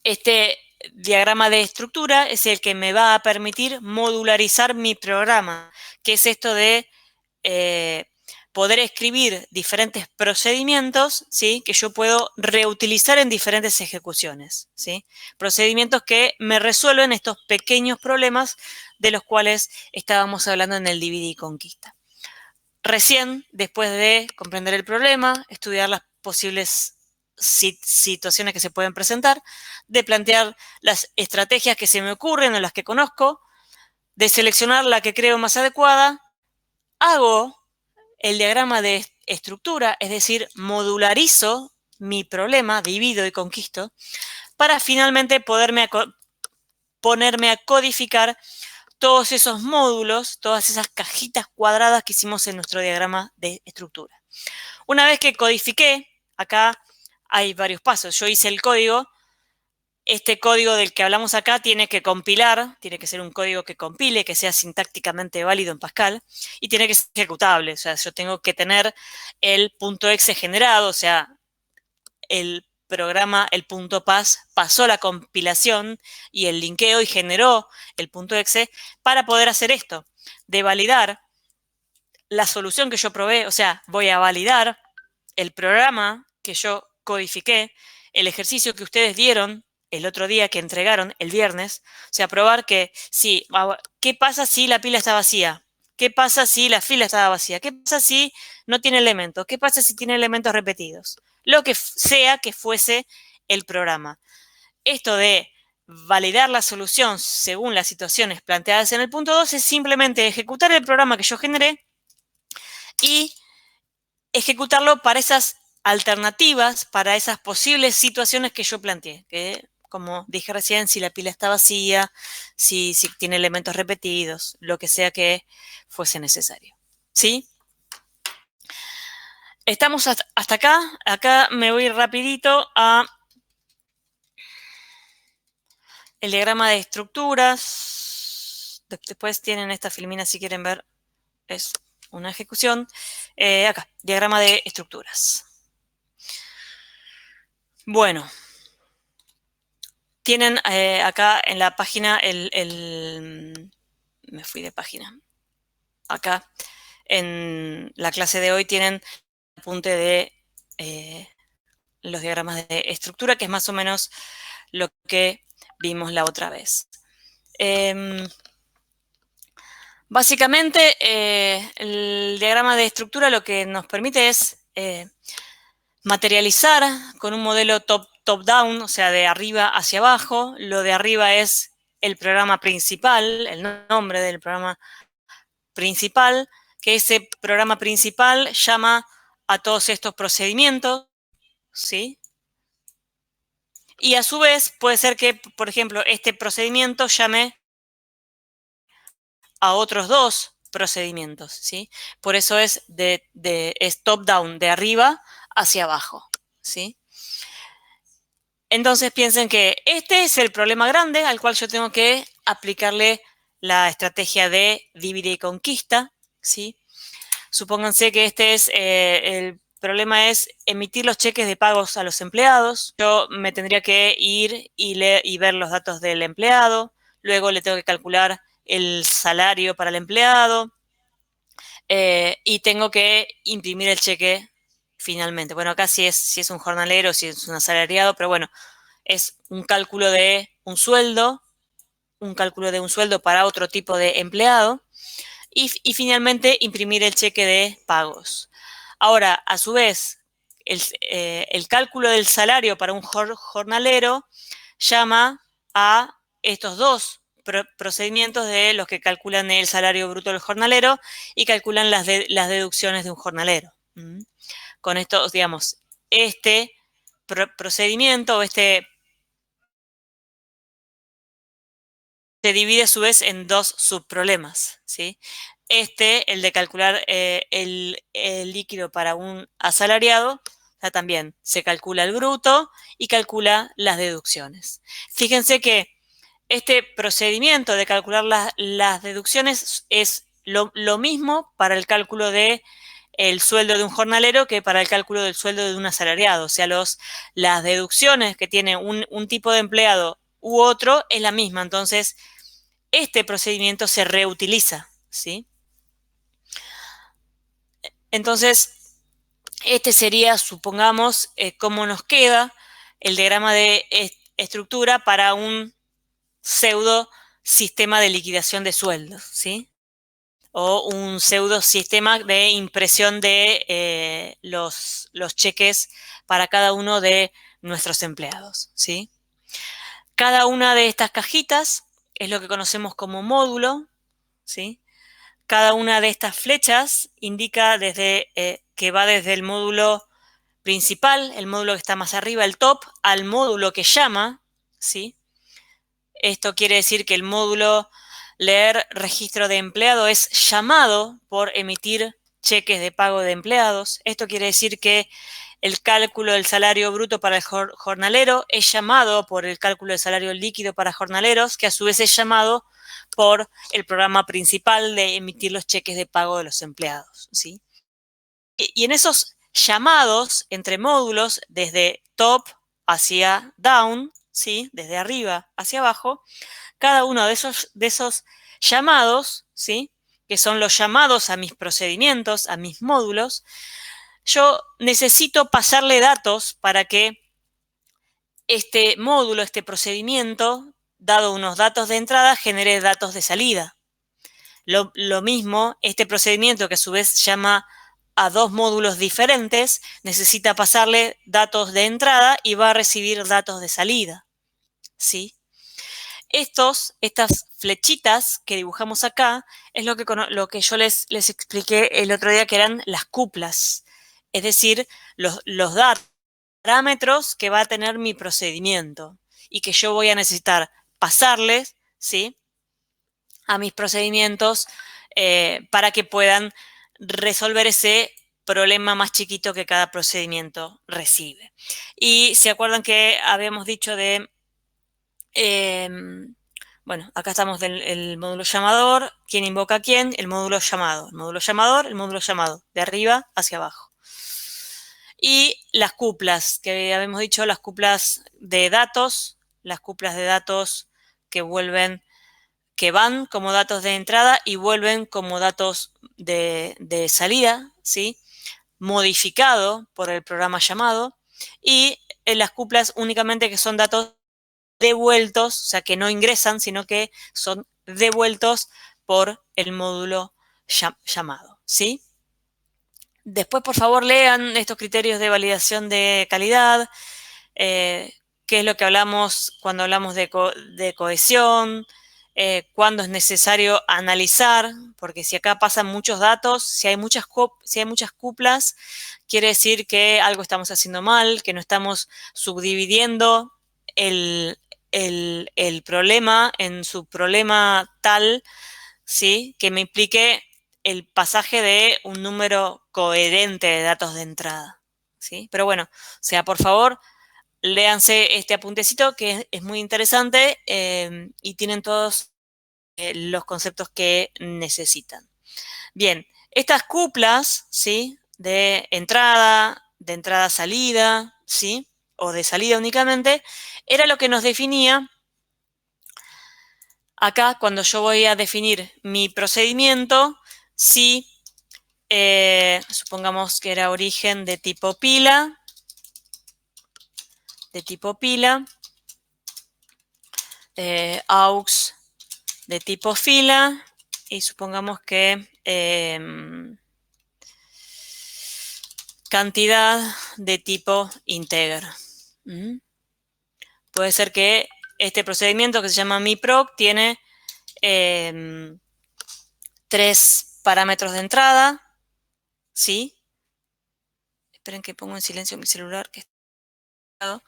Speaker 1: Este diagrama de estructura es el que me va a permitir modularizar mi programa, que es esto de poder escribir diferentes procedimientos, ¿sí?, que yo puedo reutilizar en diferentes ejecuciones, ¿sí? Procedimientos que me resuelven estos pequeños problemas de los cuales estábamos hablando en el divide y conquista. Recién, después de comprender el problema, estudiar las posibles situaciones que se pueden presentar, de plantear las estrategias que se me ocurren o las que conozco, de seleccionar la que creo más adecuada, hago el diagrama de estructura, es decir, modularizo mi problema, divido y conquisto, para finalmente ponerme a codificar todos esos módulos, todas esas cajitas cuadradas que hicimos en nuestro diagrama de estructura. Una vez que codifiqué, acá hay varios pasos. Yo hice el código. Este código del que hablamos acá tiene que compilar, tiene que ser un código que compile, que sea sintácticamente válido en Pascal, y tiene que ser ejecutable. O sea, yo tengo que tener el .exe generado, o sea, el programa, el .pas, pasó la compilación y el linkeo y generó el .exe para poder hacer esto, de validar la solución que yo probé. O sea, voy a validar el programa que yo codifiqué, el ejercicio que ustedes dieron el otro día, que entregaron el viernes. O sea, probar que sí, ¿qué pasa si la pila está vacía? ¿Qué pasa si la fila estaba vacía? ¿Qué pasa si no tiene elementos? ¿Qué pasa si tiene elementos repetidos? Lo que sea que fuese el programa. Esto de validar la solución según las situaciones planteadas en el punto 2 es simplemente ejecutar el programa que yo generé y ejecutarlo para esas alternativas, para esas posibles situaciones que yo planteé, que, como dije recién, si la pila está vacía, si tiene elementos repetidos, lo que sea que fuese necesario. ¿Sí? Estamos hasta acá. Acá me voy rapidito a el diagrama de estructuras. Después tienen esta filmina si quieren ver. Es una ejecución. Acá, diagrama de estructuras. Bueno. Tienen acá en la página me fui de página. Acá en la clase de hoy tienen el apunte de los diagramas de estructura, que es más o menos lo que vimos la otra vez. Básicamente, el diagrama de estructura lo que nos permite es materializar con un modelo top-down, o sea, de arriba hacia abajo. Lo de arriba es el programa principal, el nombre del programa principal, que ese programa principal llama a todos estos procedimientos, ¿sí? Y a su vez puede ser que, por ejemplo, este procedimiento llame a otros dos procedimientos, ¿sí? Por eso es top-down, de arriba hacia abajo, ¿sí? Entonces piensen que este es el problema grande al cual yo tengo que aplicarle la estrategia de divide y conquista, ¿sí? Supónganse que este es el problema es emitir los cheques de pagos a los empleados. Yo me tendría que ir y ver los datos del empleado. Luego le tengo que calcular el salario para el empleado. Y tengo que imprimir el cheque finalmente. Bueno, acá si es un jornalero, si es un asalariado, pero bueno, es un cálculo de un sueldo para otro tipo de empleado. Y finalmente imprimir el cheque de pagos. Ahora, a su vez, el cálculo del salario para un jornalero llama a estos dos procedimientos de los que calculan el salario bruto del jornalero y calculan las deducciones de un jornalero. Con esto, digamos, este procedimiento o se divide a su vez en dos subproblemas, ¿sí? El de calcular el líquido para un asalariado, también se calcula el bruto y calcula las deducciones. Fíjense que este procedimiento de calcular las deducciones es lo mismo para el cálculo de el sueldo de un jornalero que para el cálculo del sueldo de un asalariado. O sea, las deducciones que tiene un tipo de empleado u otro es la misma. Entonces, este procedimiento se reutiliza, ¿sí? Entonces, este sería, supongamos, cómo nos queda el diagrama de estructura para un pseudo sistema de liquidación de sueldos, ¿sí? O un pseudo sistema de impresión de los cheques para cada uno de nuestros empleados, ¿sí? Cada una de estas cajitas es lo que conocemos como módulo, ¿sí? Cada una de estas flechas indica que va desde el módulo principal, el módulo que está más arriba, el top, al módulo que llama, ¿sí? Esto quiere decir que el módulo leer registro de empleado es llamado por emitir cheques de pago de empleados. Esto quiere decir que el cálculo del salario bruto para el jornalero es llamado por el cálculo del salario líquido para jornaleros, que a su vez es llamado por el programa principal de emitir los cheques de pago de los empleados, ¿sí? Y en esos llamados entre módulos, desde top hacia down, ¿sí? Desde arriba hacia abajo, cada uno de esos llamados, ¿sí? Que son los llamados a mis procedimientos, a mis módulos, yo necesito pasarle datos para que este módulo, este procedimiento, dado unos datos de entrada, genere datos de salida. Lo mismo, este procedimiento que a su vez llama a dos módulos diferentes, necesita pasarle datos de entrada y va a recibir datos de salida, ¿sí? Estas flechitas que dibujamos acá es lo que yo les expliqué el otro día, que eran las cuplas, es decir, los parámetros que va a tener mi procedimiento y que yo voy a necesitar pasarles, ¿sí?, a mis procedimientos para que puedan resolver ese problema más chiquito que cada procedimiento recibe. Y se acuerdan que habíamos dicho de, bueno, acá estamos del módulo llamador, quién invoca a quién, el módulo llamado, el módulo llamador, el módulo llamado, de arriba hacia abajo. Y las cuplas, que habíamos dicho, las cuplas de datos, las cuplas de datos que van como datos de entrada y vuelven como datos de salida, ¿sí?, modificado por el programa llamado, y en las cuplas únicamente que son datos devueltos, o sea, que no ingresan, sino que son devueltos por el módulo llamado, ¿sí? Después, por favor, lean estos criterios de validación de calidad, qué es lo que hablamos cuando hablamos de cohesión, cuándo es necesario analizar, porque si acá pasan muchos datos, si hay muchas cuplas, quiere decir que algo estamos haciendo mal, que no estamos subdividiendo el problema en subproblema tal, ¿sí?, que me implique el pasaje de un número coherente de datos de entrada, ¿sí? Pero bueno, o sea, por favor, léanse este apuntecito que es muy interesante y tienen todos los conceptos que necesitan. Bien, estas cuplas, ¿sí?, de entrada-salida, ¿sí?, o de salida únicamente, era lo que nos definía acá cuando yo voy a definir mi procedimiento, si supongamos que era origen de tipo pila, aux de tipo fila, y supongamos que cantidad de tipo integer. Puede ser que este procedimiento que se llama miproc tiene 3 parámetros de entrada, ¿sí? Esperen que pongo en silencio mi celular, que está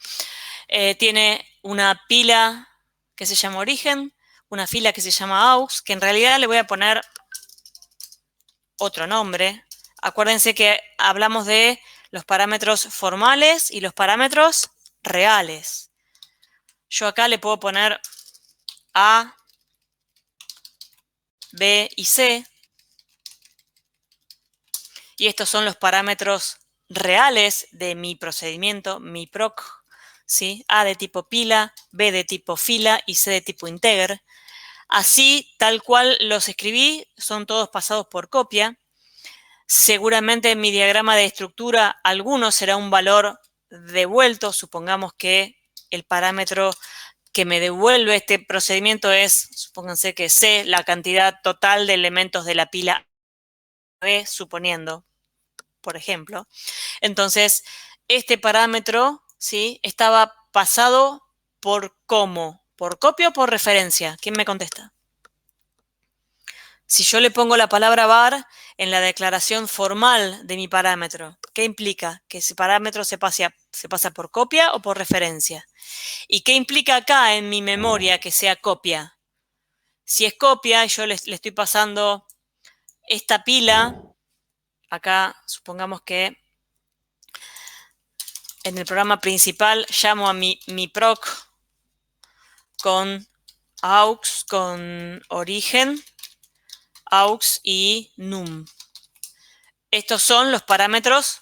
Speaker 1: tiene una pila que se llama origen, una fila que se llama aux, que en realidad le voy a poner otro nombre. Acuérdense que hablamos de los parámetros formales y los parámetros reales. Yo acá le puedo poner A, B y C. Y estos son los parámetros reales de mi procedimiento, mi proc, ¿sí? A de tipo pila, B de tipo fila y C de tipo integer. Así, tal cual los escribí, son todos pasados por copia. Seguramente en mi diagrama de estructura alguno será un valor devuelto. Supongamos que el parámetro que me devuelve este procedimiento es, supónganse que C, la cantidad total de elementos de la pila B, suponiendo, por ejemplo. Entonces, este parámetro, ¿sí?, estaba pasado por ¿cómo? ¿Por copia o por referencia? ¿Quién me contesta? Si yo le pongo la palabra var en la declaración formal de mi parámetro, ¿qué implica? ¿Que ese parámetro se pasa por copia o por referencia? ¿Y qué implica acá en mi memoria que sea copia? Si es copia, yo le estoy pasando esta pila, acá supongamos que en el programa principal llamo a mi proc con aux, con origen, aux y num. Estos son los parámetros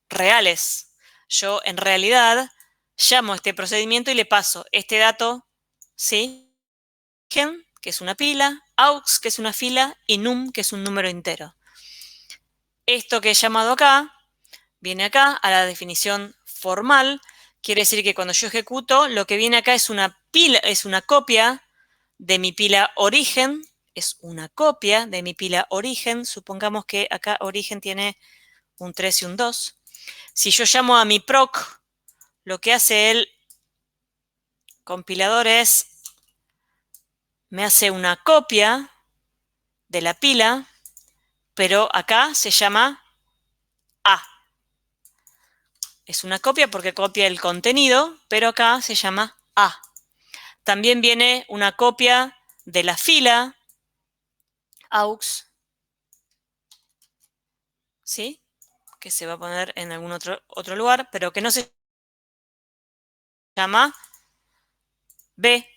Speaker 1: reales. Yo en realidad llamo a este procedimiento y le paso este dato, ¿sí?, origen, que es una pila, aux, que es una fila, y num, que es un número entero. Esto que he llamado acá, viene acá a la definición formal. Quiere decir que cuando yo ejecuto, lo que viene acá es una pila, es una copia de mi pila origen, es una copia de mi pila origen. Supongamos que acá origen tiene un 3 y un 2. Si yo llamo a mi proc, lo que hace el compilador es, me hace una copia de la pila, pero acá se llama A. Es una copia porque copia el contenido, pero acá se llama A. También viene una copia de la fila aux, ¿sí?, que se va a poner en algún otro lugar, pero que no se llama B.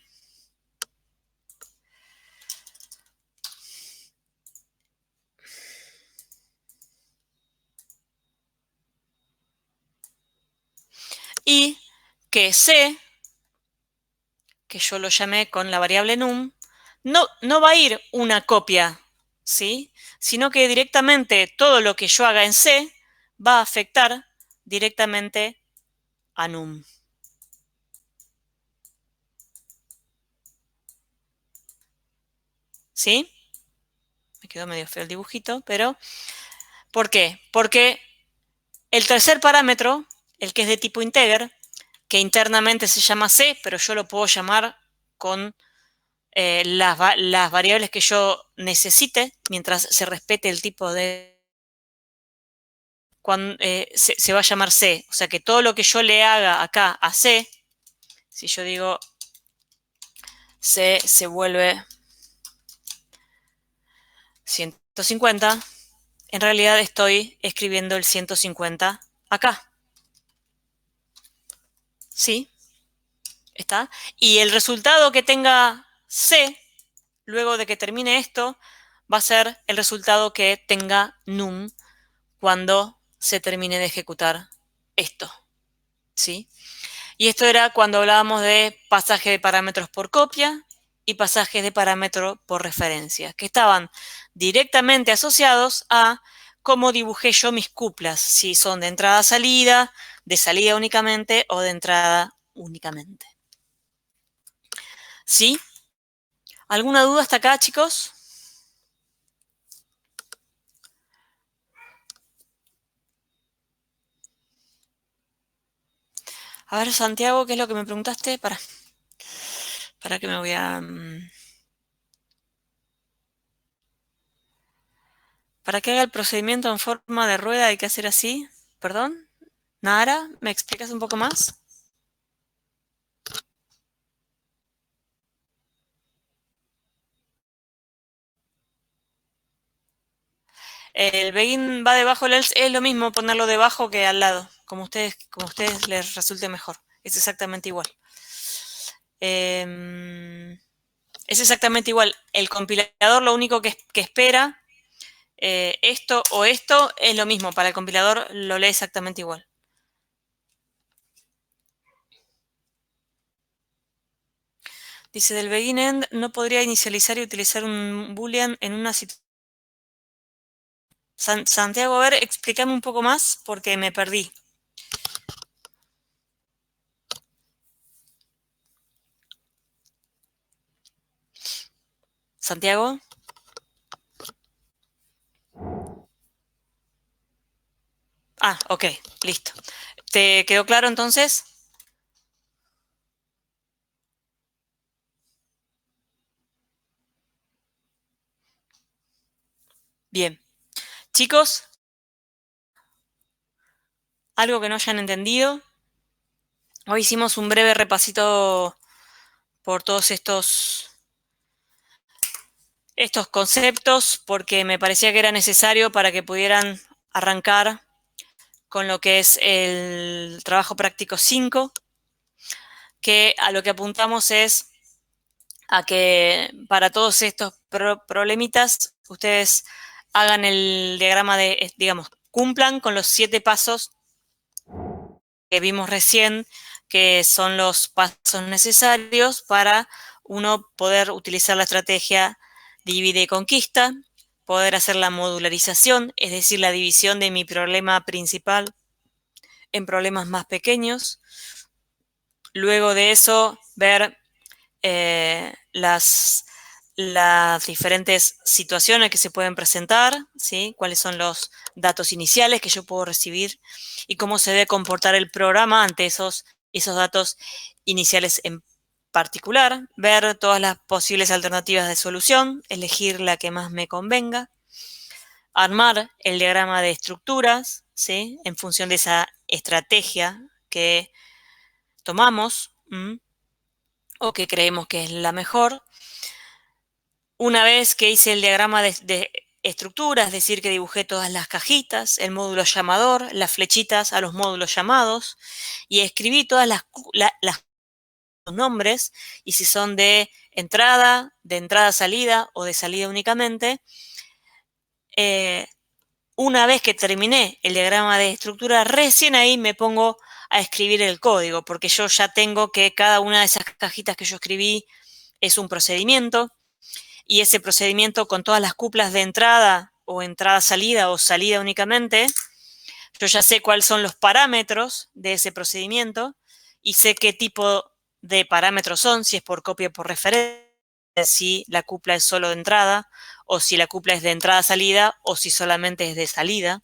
Speaker 1: Y que C, que yo lo llamé con la variable num, no va a ir una copia, ¿sí?, sino que directamente todo lo que yo haga en C va a afectar directamente a num. ¿Sí? Me quedó medio feo el dibujito, pero ¿por qué? Porque el tercer parámetro, el que es de tipo integer, que internamente se llama C, pero yo lo puedo llamar con las variables que yo necesite, mientras se respete el tipo de... se va a llamar C. O sea que todo lo que yo le haga acá a C, si yo digo C se vuelve 150, en realidad estoy escribiendo el 150 acá. ¿Sí? ¿Está? Y el resultado que tenga C, luego de que termine esto, va a ser el resultado que tenga num cuando se termine de ejecutar esto. ¿Sí? Y esto era cuando hablábamos de pasaje de parámetros por copia y pasajes de parámetro por referencia, que estaban directamente asociados a cómo dibujé yo mis cuplas, si son de entrada a salida, de salida únicamente o de entrada únicamente. ¿Sí? ¿Alguna duda hasta acá, chicos? A ver, Santiago, ¿qué es lo que me preguntaste? Para que me voy a... Para que haga el procedimiento en forma de rueda hay que hacer así. ¿Perdón? Nara, ¿me explicas un poco más? El begin va debajo del else, es lo mismo ponerlo debajo que al lado, como a ustedes les resulte mejor. Es exactamente igual. Es exactamente igual. El compilador lo único que espera, esto o esto, es lo mismo. Para el compilador lo lee exactamente igual. Dice, del begin end no podría inicializar y utilizar un boolean en una situación. Santiago, a ver, explícame un poco más porque me perdí. Santiago. Ah, ok, listo. ¿Te quedó claro entonces? Bien. Chicos, algo que no hayan entendido. Hoy hicimos un breve repasito por todos estos conceptos porque me parecía que era necesario para que pudieran arrancar con lo que es el trabajo práctico 5, que a lo que apuntamos es a que para todos estos problemitas ustedes hagan el diagrama de, digamos, cumplan con los 7 pasos que vimos recién, que son los pasos necesarios para uno poder utilizar la estrategia divide y conquista, poder hacer la modularización, es decir, la división de mi problema principal en problemas más pequeños. Luego de eso, ver las diferentes situaciones que se pueden presentar, ¿sí? Cuáles son los datos iniciales que yo puedo recibir y cómo se debe comportar el programa ante esos datos iniciales en particular, ver todas las posibles alternativas de solución, elegir la que más me convenga, armar el diagrama de estructuras, ¿sí? En función de esa estrategia que tomamos o que creemos que es la mejor. Una vez que hice el diagrama de estructura, es decir, que dibujé todas las cajitas, el módulo llamador, las flechitas a los módulos llamados, y escribí todas los nombres, y si son de entrada-salida o de salida únicamente. Una vez que terminé el diagrama de estructura, recién ahí me pongo a escribir el código, porque yo ya tengo que cada una de esas cajitas que yo escribí es un procedimiento, y ese procedimiento con todas las cuplas de entrada o entrada-salida o salida únicamente, yo ya sé cuáles son los parámetros de ese procedimiento y sé qué tipo de parámetros son, si es por copia o por referencia, si la cupla es solo de entrada o si la cupla es de entrada-salida o si solamente es de salida.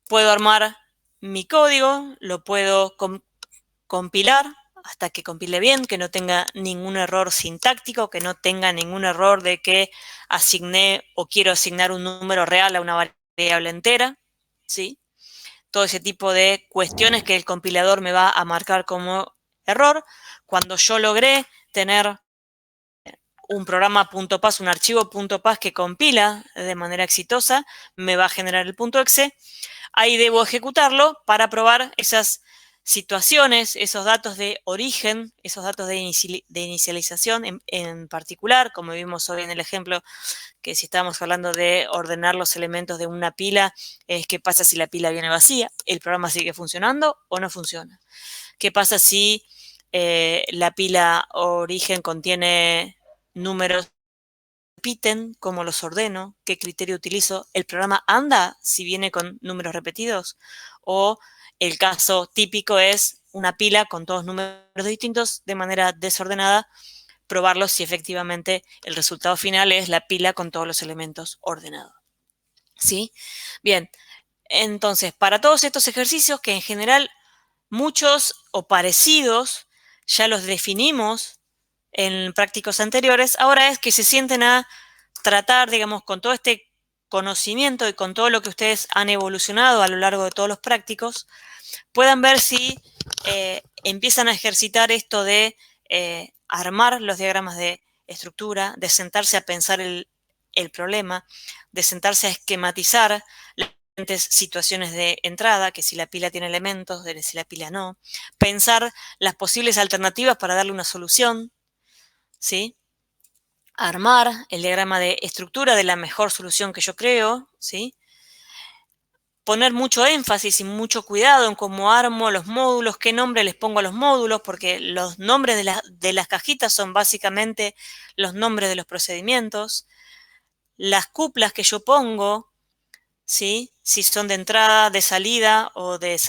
Speaker 1: Puedo armar mi código, lo puedo compilar hasta que compile bien, que no tenga ningún error sintáctico, que no tenga ningún error de que asigné o quiero asignar un número real a una variable entera, ¿sí? Todo ese tipo de cuestiones que el compilador me va a marcar como error. Cuando yo logré tener un programa .pas, un archivo .pas que compila de manera exitosa, me va a generar el .exe. Ahí debo ejecutarlo para probar esas situaciones, esos datos de origen, esos datos de inicialización en particular, como vimos hoy en el ejemplo, que si estábamos hablando de ordenar los elementos de una pila, es qué pasa si la pila viene vacía, el programa sigue funcionando o no funciona. ¿Qué pasa si la pila origen contiene números repiten, cómo los ordeno, qué criterio utilizo, el programa anda si viene con números repetidos, o el caso típico es una pila con todos números distintos de manera desordenada, probarlo si efectivamente el resultado final es la pila con todos los elementos ordenados. ¿Sí? Bien, entonces, para todos estos ejercicios que en general muchos o parecidos ya los definimos en prácticos anteriores, ahora es que se sienten a tratar, digamos, con todo este conocimiento y con todo lo que ustedes han evolucionado a lo largo de todos los prácticos, puedan ver si empiezan a ejercitar esto de armar los diagramas de estructura, de sentarse a pensar el problema, de sentarse a esquematizar las diferentes situaciones de entrada, que si la pila tiene elementos, de si la pila no, pensar las posibles alternativas para darle una solución, ¿sí? Armar el diagrama de estructura de la mejor solución que yo creo, ¿sí? Poner mucho énfasis y mucho cuidado en cómo armo los módulos, qué nombre les pongo a los módulos, porque los nombres de las cajitas son básicamente los nombres de los procedimientos. Las cuplas que yo pongo, ¿sí? Si son de entrada, de salida o de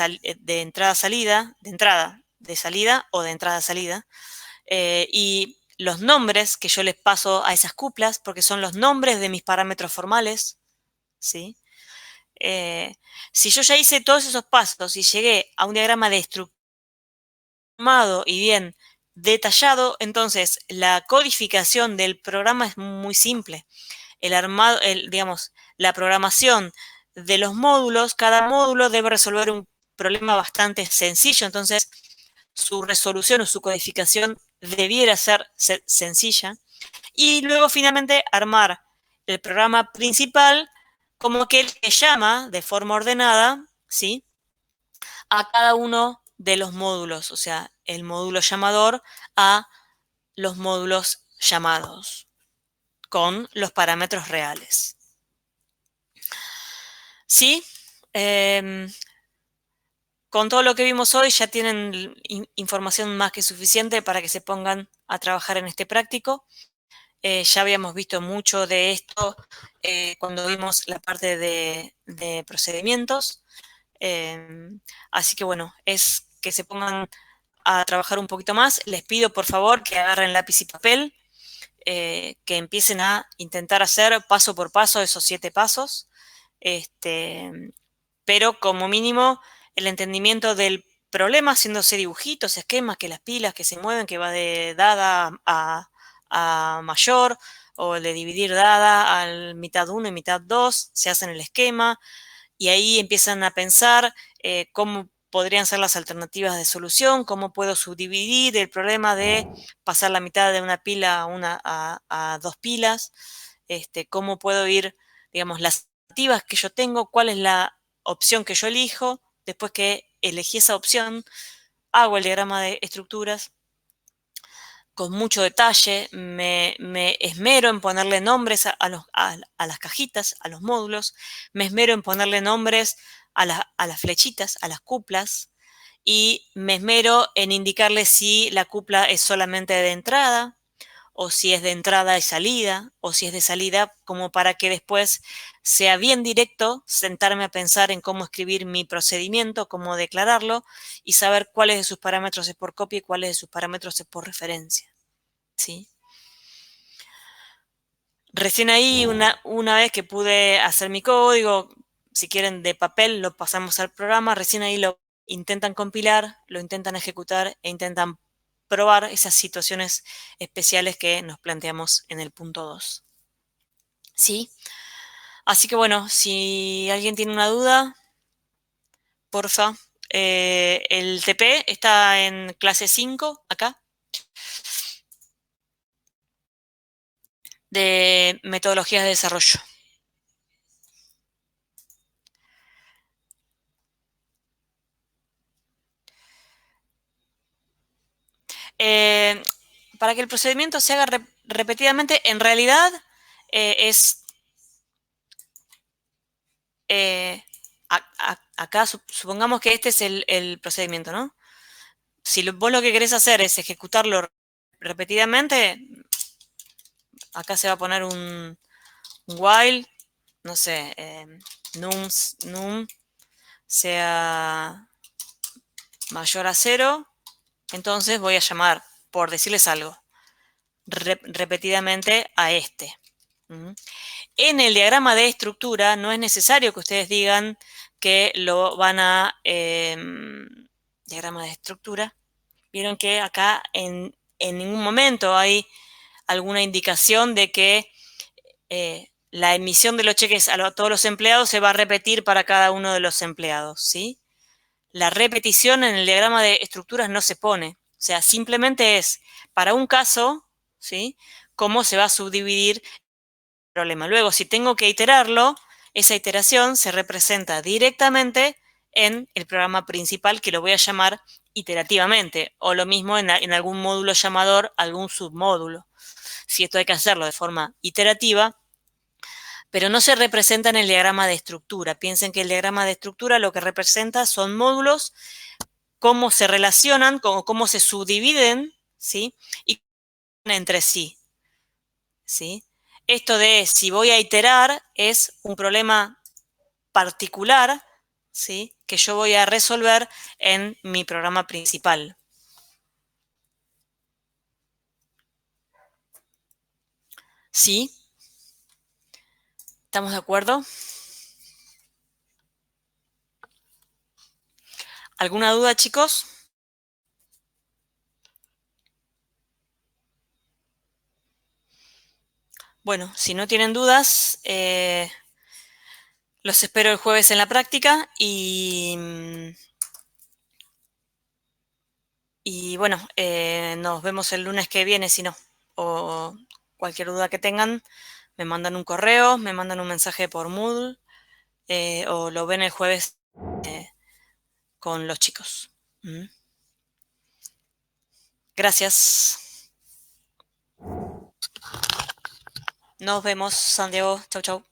Speaker 1: entrada-salida, de salida o de entrada-salida. Y los nombres que yo les paso a esas cuplas, porque son los nombres de mis parámetros formales, ¿sí? Si yo ya hice todos esos pasos y llegué a un diagrama de estructura armado y bien detallado, entonces la codificación del programa es muy simple. El armado, digamos, la programación de los módulos, cada módulo debe resolver un problema bastante sencillo, entonces su resolución o su codificación debiera ser sencilla. Y luego finalmente armar el programa principal como aquel que llama de forma ordenada, ¿sí?, a cada uno de los módulos, o sea, el módulo llamador a los módulos llamados con los parámetros reales. ¿Sí? Con todo lo que vimos hoy ya tienen información más que suficiente para que se pongan a trabajar en este práctico. Ya habíamos visto mucho de esto cuando vimos la parte de procedimientos. Así que bueno, es que se pongan a trabajar un poquito más. Les pido por favor que agarren lápiz y papel, que empiecen a intentar hacer paso por paso esos 7 pasos. Pero como mínimo el entendimiento del problema, haciéndose dibujitos, esquemas, que las pilas que se mueven, que va de dada a mayor, o de dividir dada al mitad 1 y mitad 2, se hacen el esquema, y ahí empiezan a pensar cómo podrían ser las alternativas de solución, cómo puedo subdividir el problema de pasar la mitad de una pila a 2 pilas, cómo puedo ir, digamos, las alternativas que yo tengo, cuál es la opción que yo elijo. Después que elegí esa opción, hago el diagrama de estructuras con mucho detalle, me esmero en ponerle nombres a las cajitas, a los módulos, me esmero en ponerle nombres a las flechitas, a las cuplas, y me esmero en indicarle si la cupla es solamente de entrada, o si es de entrada y salida, o si es de salida, como para que después sea bien directo, sentarme a pensar en cómo escribir mi procedimiento, cómo declararlo, y saber cuáles de sus parámetros es por copia y cuáles de sus parámetros es por referencia. ¿Sí? Recién ahí, una vez que pude hacer mi código, si quieren de papel, lo pasamos al programa, recién ahí lo intentan compilar, lo intentan ejecutar e intentan probar esas situaciones especiales que nos planteamos en el punto 2. ¿Sí? Así que bueno, si alguien tiene una duda, porfa. El TP está en clase 5, acá, de metodologías de desarrollo. Para que el procedimiento se haga repetidamente, en realidad es... acá supongamos que este es el procedimiento, ¿no? Si vos lo que querés hacer es ejecutarlo repetidamente, acá se va a poner un while, no sé, num sea mayor a 0, entonces voy a llamar, por decirles algo, repetidamente a este. En el diagrama de estructura no es necesario que ustedes digan que lo van a... diagrama de estructura. Vieron que acá en ningún momento hay alguna indicación de que la emisión de los cheques a todos los empleados se va a repetir para cada uno de los empleados, ¿sí? La repetición en el diagrama de estructuras no se pone. O sea, simplemente es, para un caso, ¿sí? Cómo se va a subdividir el problema. Luego, si tengo que iterarlo, esa iteración se representa directamente en el programa principal, que lo voy a llamar iterativamente, o lo mismo en algún módulo llamador, algún submódulo. Si esto hay que hacerlo de forma iterativa, pero no se representa en el diagrama de estructura. Piensen que el diagrama de estructura lo que representa son módulos, cómo se relacionan, cómo se subdividen, ¿sí? Y entre sí, ¿sí? Esto de si voy a iterar es un problema particular, ¿sí? Que yo voy a resolver en mi programa principal. ¿Sí? ¿Estamos de acuerdo? ¿Alguna duda, chicos? Bueno, si no tienen dudas, los espero el jueves en la práctica y bueno, nos vemos el lunes que viene, si no. O cualquier duda que tengan, me mandan un correo, me mandan un mensaje por Moodle o lo ven el jueves con los chicos. Gracias. Nos vemos, Santiago. Chau, chau.